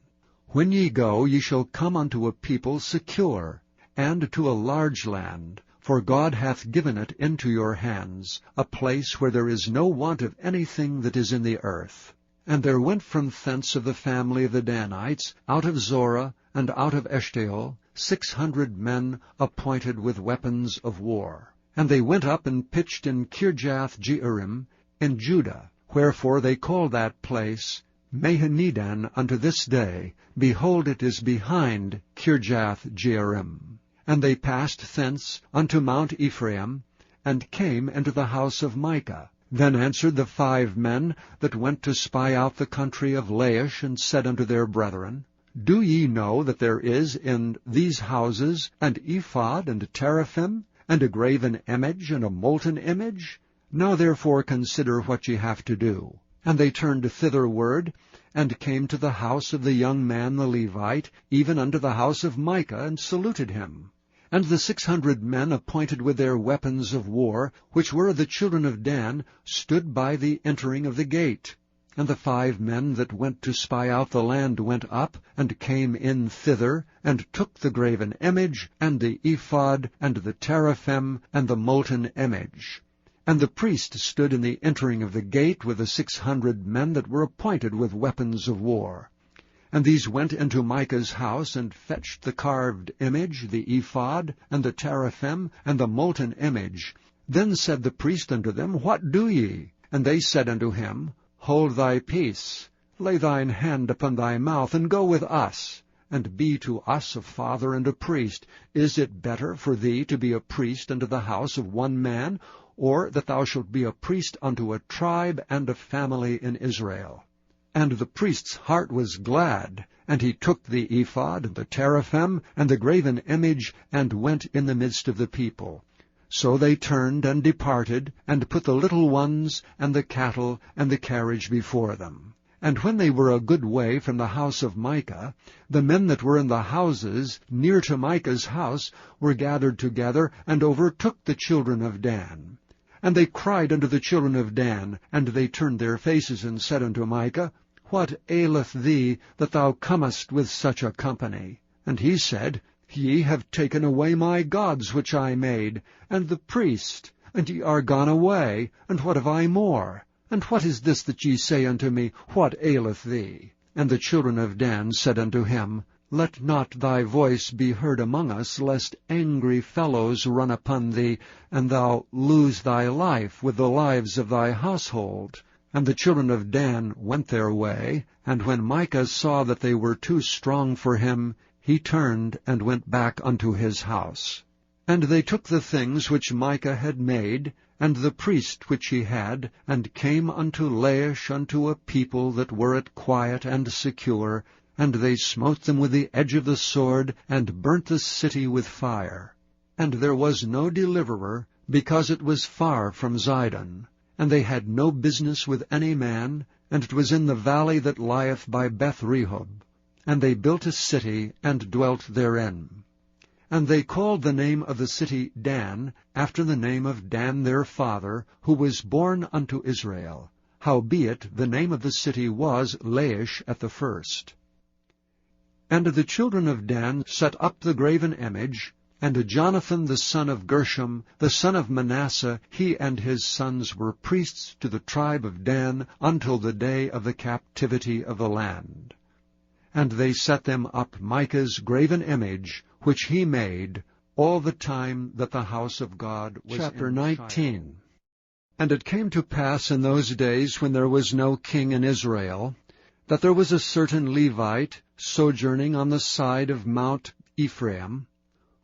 When ye go, ye shall come unto a people secure, and to a large land, for God hath given it into your hands, a place where there is no want of anything that is in the earth. And there went from thence of the family of the Danites, out of Zorah, and out of Eshtaol, 600 men appointed with weapons of war. And they went up and pitched in Kirjath-jearim in Judah, wherefore they call that place Mahaneh-dan unto this day. Behold, it is behind Kirjath-jearim. And they passed thence unto Mount Ephraim, and came into the house of Micah. Then answered the 5 men that went to spy out the country of Laish, and said unto their brethren, Do ye know that there is in these houses an ephod and a teraphim, and a graven image and a molten image? Now therefore consider what ye have to do. And they turned thitherward, and came to the house of the young man the Levite, even unto the house of Micah, and saluted him. And the 600 men appointed with their weapons of war, which were of the children of Dan, stood by the entering of the gate. And the 5 men that went to spy out the land went up, and came in thither, and took the graven image, and the ephod, and the teraphim, and the molten image. And the priest stood in the entering of the gate with the 600 men that were appointed with weapons of war. And these went into Micah's house, and fetched the carved image, the ephod, and the teraphim, and the molten image. Then said the priest unto them, What do ye? And they said unto him, Hold thy peace, lay thine hand upon thy mouth, and go with us, and be to us a father and a priest. Is it better for thee to be a priest unto the house of one man, or that thou shalt be a priest unto a tribe and a family in Israel? And the priest's heart was glad, and he took the ephod, and the teraphim, and the graven image, and went in the midst of the people. So they turned and departed, and put the little ones, and the cattle, and the carriage before them. And when they were a good way from the house of Micah, the men that were in the houses near to Micah's house were gathered together, and overtook the children of Dan. And they cried unto the children of Dan, and they turned their faces, and said unto Micah, What aileth thee, that thou comest with such a company? And he said, Ye have taken away my gods which I made, and the priest, and ye are gone away, and what have I more? And what is this that ye say unto me, What aileth thee? And the children of Dan said unto him, Let not thy voice be heard among us, lest angry fellows run upon thee, and thou lose thy life with the lives of thy household. And the children of Dan went their way, and when Micah saw that they were too strong for him, he turned and went back unto his house. And they took the things which Micah had made, and the priest which he had, and came unto Laish unto a people that were at quiet and secure, and they smote them with the edge of the sword, and burnt the city with fire. And there was no deliverer, because it was far from Zidon. And they had no business with any man, and it was in the valley that lieth by Beth-rehob. And they built a city, and dwelt therein. And they called the name of the city Dan, after the name of Dan their father, who was born unto Israel. Howbeit the name of the city was Laish at the first. And the children of Dan set up the graven image, and Jonathan the son of Gershom, the son of Manasseh, he and his sons were priests to the tribe of Dan until the day of the captivity of the land. And they set them up Micah's graven image, which he made, all the time that the house of God was Chapter 19. And it came to pass in those days, when there was no king in Israel, that there was a certain Levite sojourning on the side of Mount Ephraim,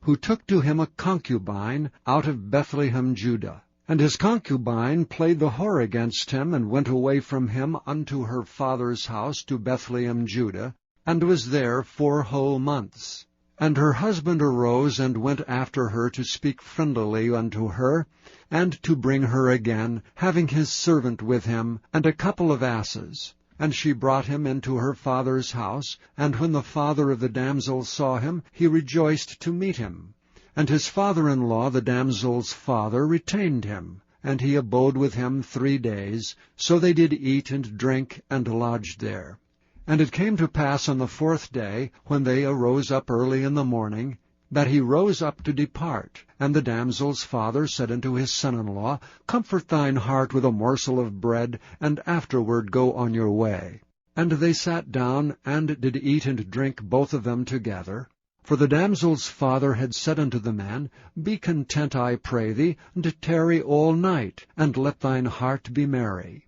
who took to him a concubine out of Bethlehem, Judah. And his concubine played the whore against him, and went away from him unto her father's house to Bethlehem, Judah. and was there 4 whole months. And her husband arose and went after her to speak friendlily unto her, and to bring her again, having his servant with him, and a couple of asses. And she brought him into her father's house, and when the father of the damsel saw him, he rejoiced to meet him. And his father-in-law, the damsel's father, retained him, and he abode with him 3 days. So they did eat and drink, and lodged there. And it came to pass on the 4th day, when they arose up early in the morning, that he rose up to depart. And the damsel's father said unto his son-in-law, Comfort thine heart with a morsel of bread, and afterward go on your way. And they sat down, and did eat and drink both of them together. For the damsel's father had said unto the man, Be content, I pray thee, and tarry all night, and let thine heart be merry.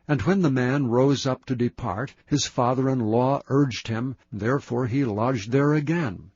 And when the man rose up to depart, his father-in-law urged him, therefore he lodged there again.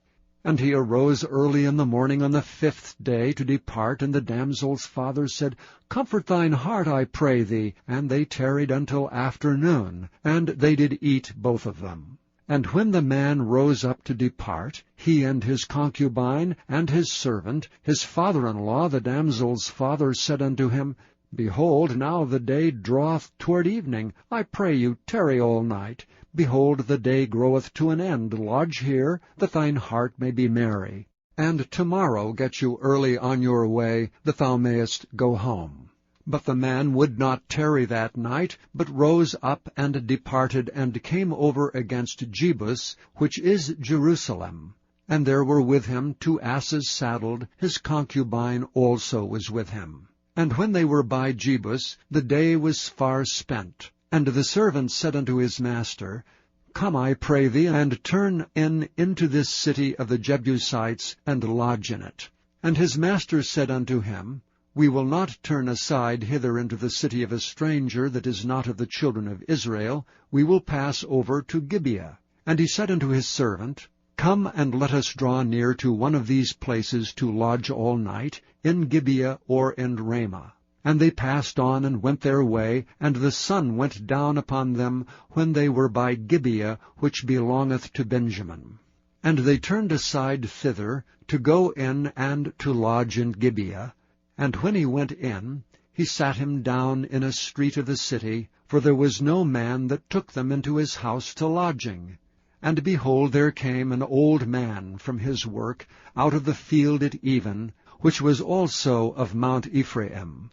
And he arose early in the morning on the 5th day to depart, and the damsel's father said, Comfort thine heart, I pray thee. And they tarried until afternoon, and they did eat both of them. And when the man rose up to depart, he and his concubine and his servant, his father-in-law, the damsel's father, said unto him, Behold, now the day draweth toward evening. I pray you, tarry all night. Behold, the day groweth to an end. Lodge here, that thine heart may be merry. And tomorrow get you early on your way, that thou mayest go home. But the man would not tarry that night, but rose up and departed, and came over against Jebus, which is Jerusalem. And there were with him 2 asses saddled, his concubine also was with him. And when they were by Jebus, the day was far spent. And the servant said unto his master, Come, I pray thee, and turn into this city of the Jebusites, and lodge in it. And his master said unto him, We will not turn aside hither into the city of a stranger that is not of the children of Israel. We will pass over to Gibeah. And he said unto his servant, Come, and let us draw near to one of these places to lodge all night, in Gibeah or in Ramah. And they passed on and went their way, and the sun went down upon them when they were by Gibeah, which belongeth to Benjamin. And they turned aside thither, to go in and to lodge in Gibeah. And when he went in, he sat him down in a street of the city, for there was no man that took them into his house to lodging. And behold, there came an old man from his work out of the field at even, which was also of Mount Ephraim.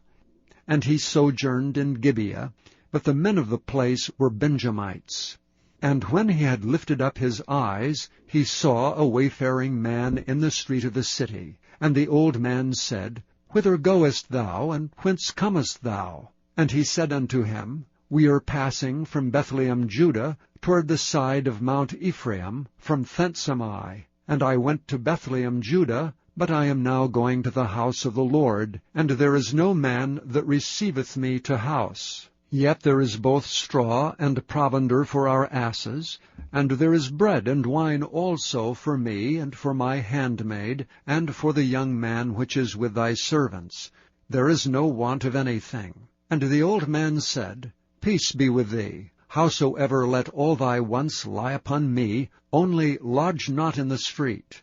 And he sojourned in Gibeah, but the men of the place were Benjamites. And when he had lifted up his eyes, he saw a wayfaring man in the street of the city. And the old man said, Whither goest thou, and whence comest thou? And he said unto him, We are passing from Bethlehem, Judah, toward the side of Mount Ephraim. From thence am I. And I went to Bethlehem, Judah, but I am now going to the house of the Lord, and there is no man that receiveth me to house. Yet there is both straw and provender for our asses, and there is bread and wine also for me, and for my handmaid, and for the young man which is with thy servants. There is no want of anything. And the old man said, Peace be with thee. Howsoever, let all thy wants lie upon me, only lodge not in the street.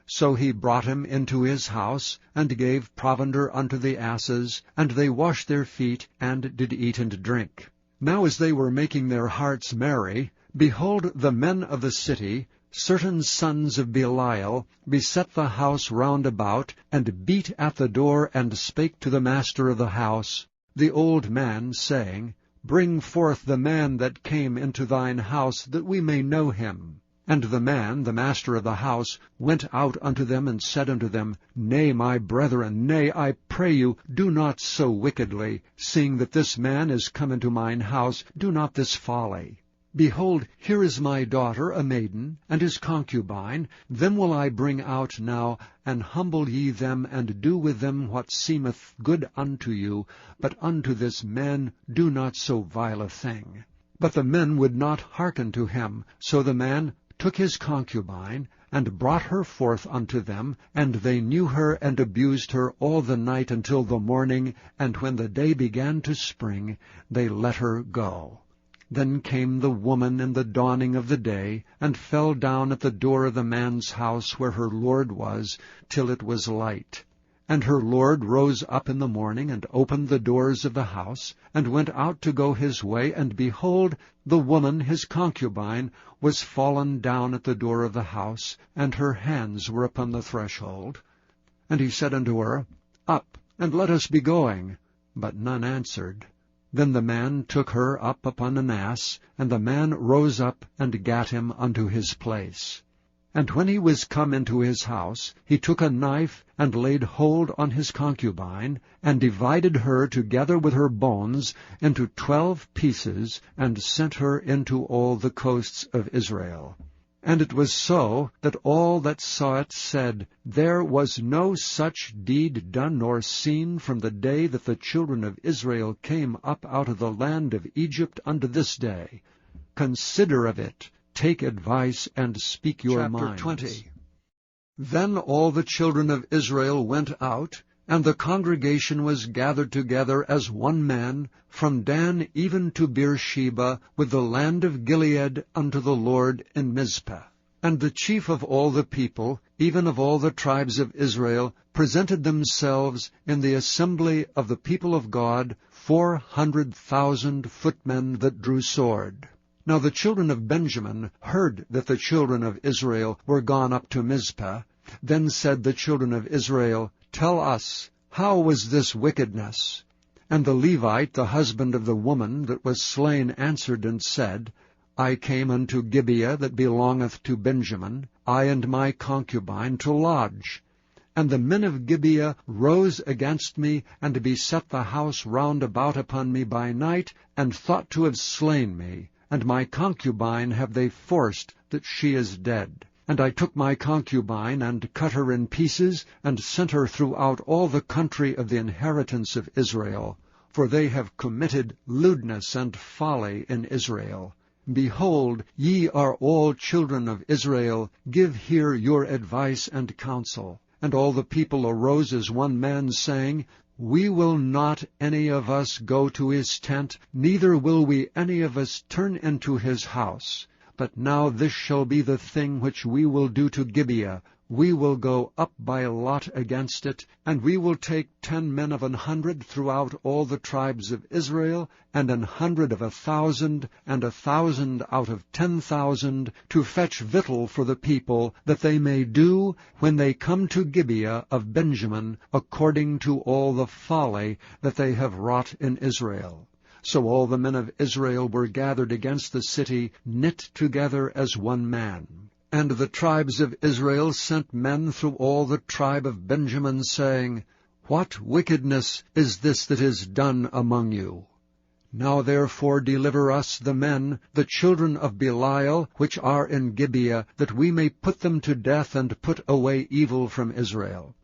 So he brought him into his house, and gave provender unto the asses, and they washed their feet, and did eat and drink. Now as they were making their hearts merry, behold, the men of the city, certain sons of Belial, beset the house round about, and beat at the door, and spake to the master of the house, the old man, saying, Bring forth the man that came into thine house, that we may know him. And the man, the master of the house, went out unto them, and said unto them, Nay, my brethren, nay, I pray you, do not so wickedly. Seeing that this man is come into mine house, do not this folly. Behold, here is my daughter, a maiden, and his concubine. Them will I bring out now, and humble ye them, and do with them what seemeth good unto you. But unto this man do not so vile a thing. But the men would not hearken to him. So the man took his concubine, and brought her forth unto them, and they knew her, and abused her all the night until the morning, and when the day began to spring, they let her go. Then came the woman in the dawning of the day, and fell down at the door of the man's house where her lord was, till it was light. And her lord rose up in the morning, and opened the doors of the house, and went out to go his way, and behold, the woman his concubine was fallen down at the door of the house, and her hands were upon the threshold. And he said unto her, Up, and let us be going. But none answered. Then the man took her up upon an ass, and the man rose up and gat him unto his place. And when he was come into his house, he took a knife, and laid hold on his concubine, and divided her together with her bones into 12 pieces, and sent her into all the coasts of Israel. And it was so, that all that saw it said, There was no such deed done nor seen from the day that the children of Israel came up out of the land of Egypt unto this day. Consider of it, take advice, and speak your minds. Chapter 20. Then all the children of Israel went out, and the congregation was gathered together as one man, from Dan even to Beersheba, with the land of Gilead, unto the Lord in Mizpah. And the chief of all the people, even of all the tribes of Israel, presented themselves in the assembly of the people of God, 400,000 footmen that drew sword. Now the children of Benjamin heard that the children of Israel were gone up to Mizpah. Then said the children of Israel, Tell us, how was this wickedness? And the Levite, the husband of the woman that was slain, answered and said, I came unto Gibeah that belongeth to Benjamin, I and my concubine, to lodge. And the men of Gibeah rose against me, and beset the house round about upon me by night, and thought to have slain me. And my concubine have they forced, that she is dead. And I took my concubine, and cut her in pieces, and sent her throughout all the country of the inheritance of Israel. For they have committed lewdness and folly in Israel. Behold, ye are all children of Israel, give here your advice and counsel. And all the people arose as one man, saying, We will not any of us go to his tent, neither will we any of us turn into his house. But now this shall be the thing which we will do to Gibeah. We will go up by lot against it, and we will take 10 men of 100 throughout all the tribes of Israel, and 100 of 1,000, and 1,000 out of 10,000, to fetch victual for the people, that they may do, when they come to Gibeah of Benjamin, according to all the folly that they have wrought in Israel. So all the men of Israel were gathered against the city, knit together as one man. And the tribes of Israel sent men through all the tribe of Benjamin, saying, What wickedness is this that is done among you? Now therefore deliver us the men, the children of Belial, which are in Gibeah, that we may put them to death, and put away evil from Israel.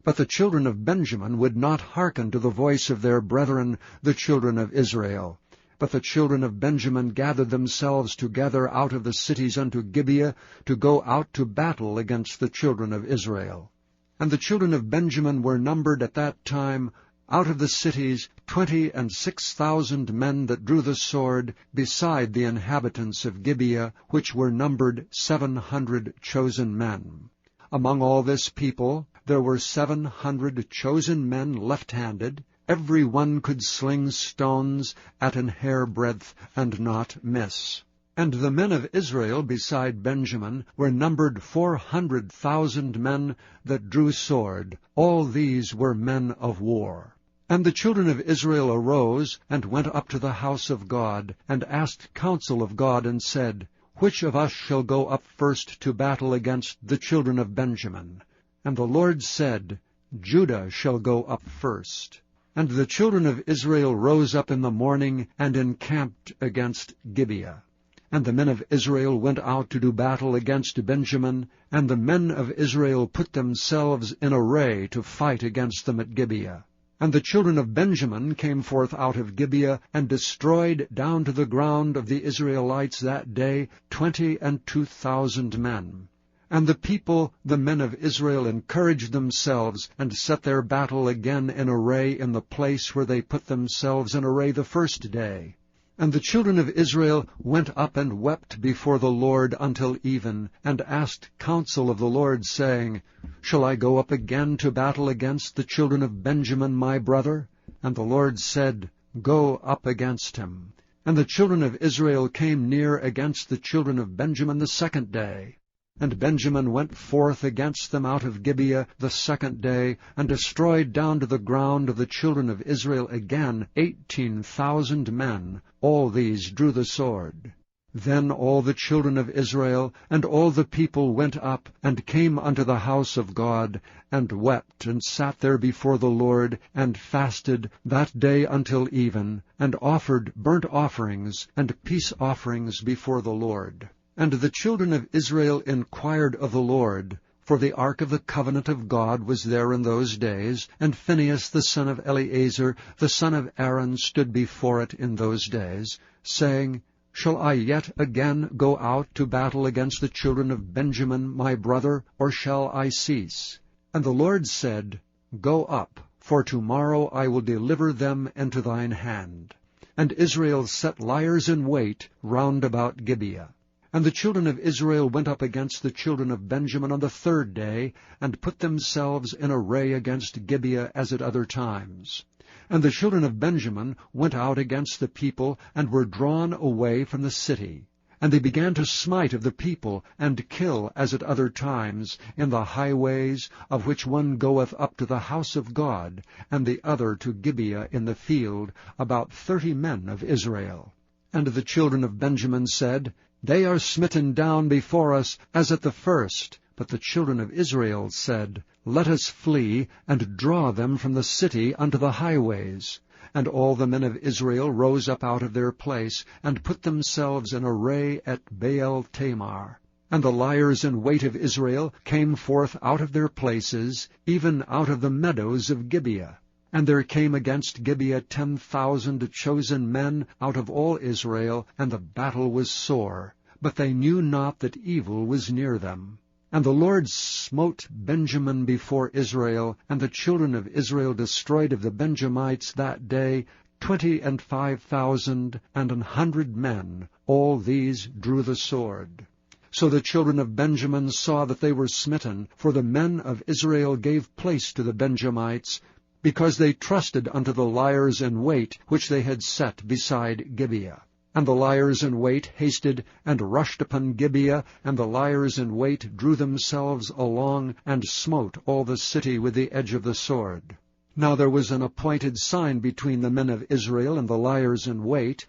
But the children of Benjamin would not hearken to the voice of their brethren, the children of Israel. But the children of Benjamin gathered themselves together out of the cities unto Gibeah, to go out to battle against the children of Israel. And the children of Benjamin were numbered at that time, out of the cities, 26,000 men that drew the sword, beside the inhabitants of Gibeah, which were numbered 700 chosen men. Among all this people there were 700 chosen men left-handed. Every one could sling stones at an hairbreadth, and not miss. And the men of Israel beside Benjamin were numbered 400,000 men that drew sword. All these were men of war. And the children of Israel arose, and went up to the house of God, and asked counsel of God, and said, Which of us shall go up first to battle against the children of Benjamin? And the Lord said, Judah shall go up first. And the children of Israel rose up in the morning, and encamped against Gibeah. And the men of Israel went out to do battle against Benjamin, and the men of Israel put themselves in array to fight against them at Gibeah. And the children of Benjamin came forth out of Gibeah, and destroyed down to the ground of the Israelites that day 22,000 men. And the people, the men of Israel, encouraged themselves, and set their battle again in array in the place where they put themselves in array the first day. And the children of Israel went up and wept before the Lord until even, and asked counsel of the Lord, saying, Shall I go up again to battle against the children of Benjamin my brother? And the Lord said, Go up against him. And the children of Israel came near against the children of Benjamin the second day. And Benjamin went forth against them out of Gibeah the second day, and destroyed down to the ground of the children of Israel again 18,000 men. All these drew the sword. Then all the children of Israel and all the people went up, and came unto the house of God, and wept, and sat there before the Lord, and fasted that day until even, and offered burnt offerings and peace offerings before the Lord. And the children of Israel inquired of the Lord, for the ark of the covenant of God was there in those days, and Phinehas the son of Eleazar, the son of Aaron, stood before it in those days, saying, Shall I yet again go out to battle against the children of Benjamin my brother, or shall I cease? And the Lord said, Go up, for tomorrow I will deliver them into thine hand. And Israel set liers in wait round about Gibeah. And the children of Israel went up against the children of Benjamin on the third day, and put themselves in array against Gibeah as at other times. And the children of Benjamin went out against the people, and were drawn away from the city. And they began to smite of the people, and kill as at other times, in the highways, of which one goeth up to the house of God, and the other to Gibeah in the field, about 30 men of Israel. And the children of Benjamin said, They are smitten down before us as at the first. But the children of Israel said, Let us flee, and draw them from the city unto the highways. And all the men of Israel rose up out of their place, and put themselves in array at Baal Tamar. And the liers in wait of Israel came forth out of their places, even out of the meadows of Gibeah. And there came against Gibeah 10,000 chosen men out of all Israel, and the battle was sore. But they knew not that evil was near them. And the Lord smote Benjamin before Israel, and the children of Israel destroyed of the Benjamites that day 25,000 and 100 men. All these drew the sword. So the children of Benjamin saw that they were smitten, for the men of Israel gave place to the Benjamites, because they trusted unto the liers in wait which they had set beside Gibeah. And the liers in wait hasted and rushed upon Gibeah, and the liers in wait drew themselves along, and smote all the city with the edge of the sword. Now there was an appointed sign between the men of Israel and the liers in wait,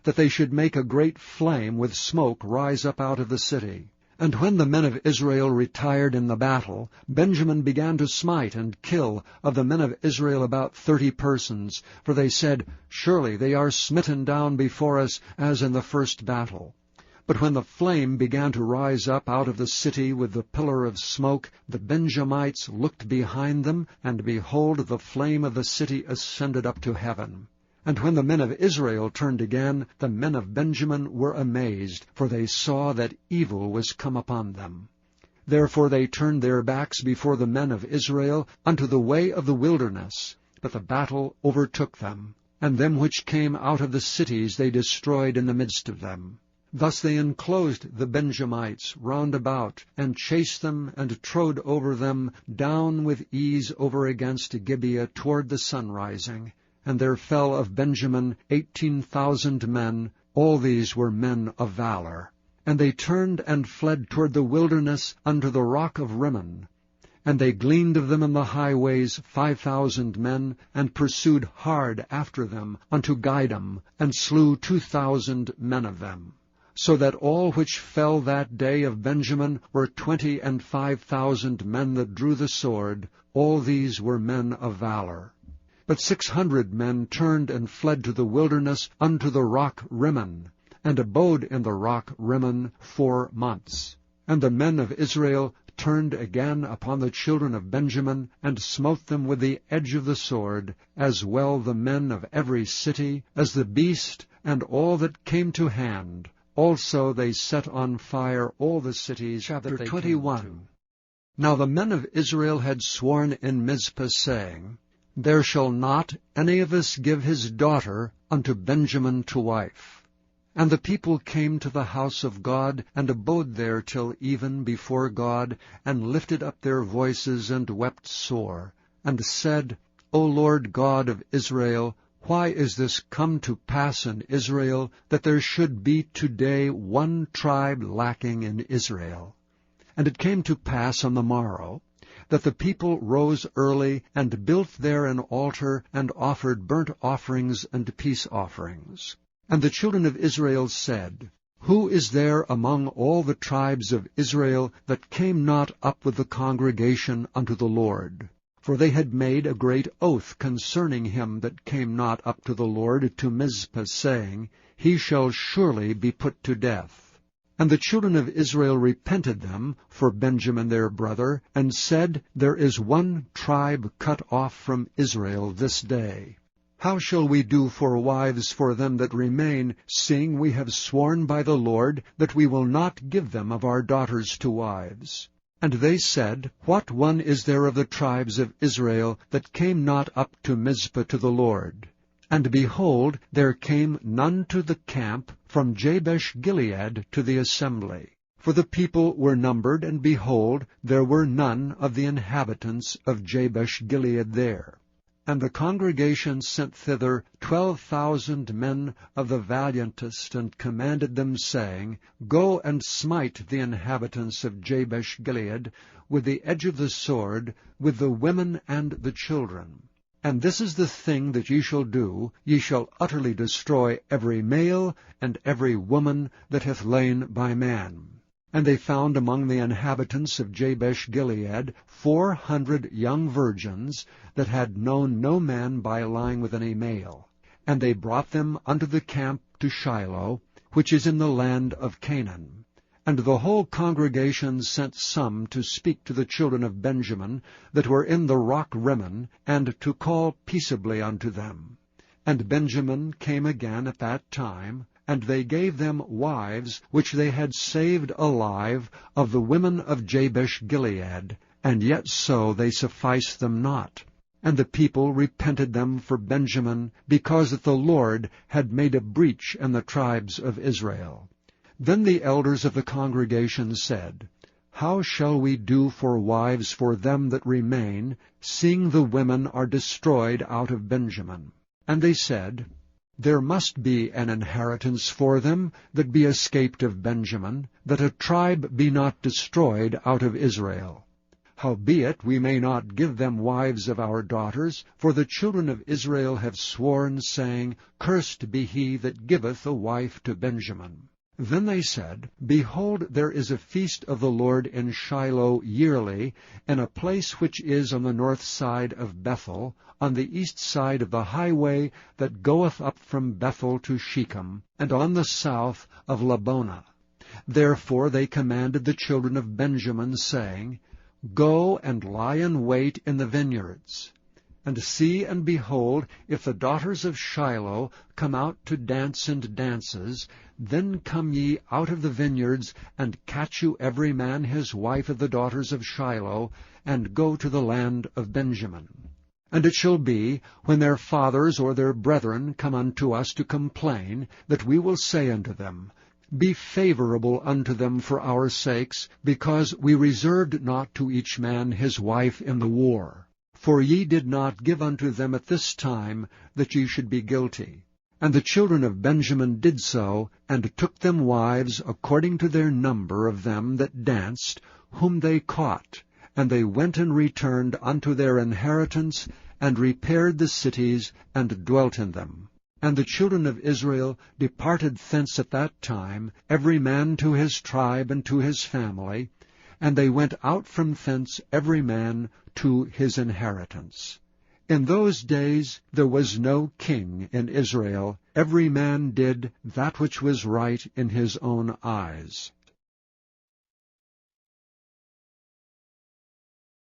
that they should make a great flame with smoke rise up out of the city. And when the men of Israel retired in the battle, Benjamin began to smite and kill of the men of Israel about 30 persons, for they said, Surely they are smitten down before us as in the first battle. But when the flame began to rise up out of the city with the pillar of smoke, the Benjamites looked behind them, and behold, the flame of the city ascended up to heaven. And when the men of Israel turned again, the men of Benjamin were amazed, for they saw that evil was come upon them. Therefore they turned their backs before the men of Israel unto the way of the wilderness. But the battle overtook them, and them which came out of the cities they destroyed in the midst of them. Thus they enclosed the Benjamites round about, and chased them, and trode over them down with ease over against Gibeah toward the sunrising. And there fell of Benjamin 18,000 men. All these were men of valor. And they turned and fled toward the wilderness unto the rock of Rimmon. And they gleaned of them in the highways 5,000 men, and pursued hard after them unto Gidom, and slew 2,000 men of them. So that all which fell that day of Benjamin were 25,000 men that drew the sword. All these were men of valor. But 600 men turned and fled to the wilderness unto the rock Rimmon, and abode in the rock Rimmon 4 months. And the men of Israel turned again upon the children of Benjamin, and smote them with the edge of the sword, as well the men of every city, as the beast, and all that came to hand. Also they set on fire all the cities. Chapter 21. Now the men of Israel had sworn in Mizpah, saying, There shall not any of us give his daughter unto Benjamin to wife. And the people came to the house of God, and abode there till even before God, and lifted up their voices, and wept sore, and said, O Lord God of Israel, why is this come to pass in Israel, that there should be today one tribe lacking in Israel? And it came to pass on the morrow, that the people rose early, and built there an altar, and offered burnt offerings and peace offerings. And the children of Israel said, Who is there among all the tribes of Israel that came not up with the congregation unto the Lord? For they had made a great oath concerning him that came not up to the Lord to Mizpah, saying, He shall surely be put to death. And the children of Israel repented them for Benjamin their brother, and said, There is one tribe cut off from Israel this day. How shall we do for wives for them that remain, seeing we have sworn by the Lord that we will not give them of our daughters to wives? And they said, What one is there of the tribes of Israel that came not up to Mizpah to the Lord? And behold, there came none to the camp from Jabesh-Gilead to the assembly. For the people were numbered, and behold, there were none of the inhabitants of Jabesh-Gilead there. And the congregation sent thither 12,000 men of the valiantest, and commanded them, saying, Go and smite the inhabitants of Jabesh-Gilead with the edge of the sword, with the women and the children. And this is the thing that ye shall do, ye shall utterly destroy every male and every woman that hath lain by man. And they found among the inhabitants of Jabesh-Gilead 400 young virgins that had known no man by lying with any male. And they brought them unto the camp to Shiloh, which is in the land of Canaan. And the whole congregation sent some to speak to the children of Benjamin that were in the rock Rimmon, and to call peaceably unto them. And Benjamin came again at that time, and they gave them wives which they had saved alive of the women of Jabesh-Gilead, and yet so they sufficed them not. And the people repented them for Benjamin, because that the Lord had made a breach in the tribes of Israel. Then the elders of the congregation said, How shall we do for wives for them that remain, seeing the women are destroyed out of Benjamin? And they said, There must be an inheritance for them that be escaped of Benjamin, that a tribe be not destroyed out of Israel. Howbeit we may not give them wives of our daughters, for the children of Israel have sworn, saying, Cursed be he that giveth a wife to Benjamin. Then they said, Behold, there is a feast of the Lord in Shiloh yearly, in a place which is on the north side of Bethel, on the east side of the highway that goeth up from Bethel to Shechem, and on the south of Labonah. Therefore they commanded the children of Benjamin, saying, Go and lie in wait in the vineyards. And see and behold, if the daughters of Shiloh come out to dance and dances, then come ye out of the vineyards, and catch you every man his wife of the daughters of Shiloh, and go to the land of Benjamin. And it shall be, when their fathers or their brethren come unto us to complain, that we will say unto them, Be favorable unto them for our sakes, because we reserved not to each man his wife in the war. For ye did not give unto them at this time, that ye should be guilty. And the children of Benjamin did so, and took them wives according to their number of them that danced, whom they caught. And they went and returned unto their inheritance, and repaired the cities, and dwelt in them. And the children of Israel departed thence at that time, every man to his tribe and to his family, and they went out from thence every man to his inheritance. In those days there was no king in Israel. Every man did that which was right in his own eyes.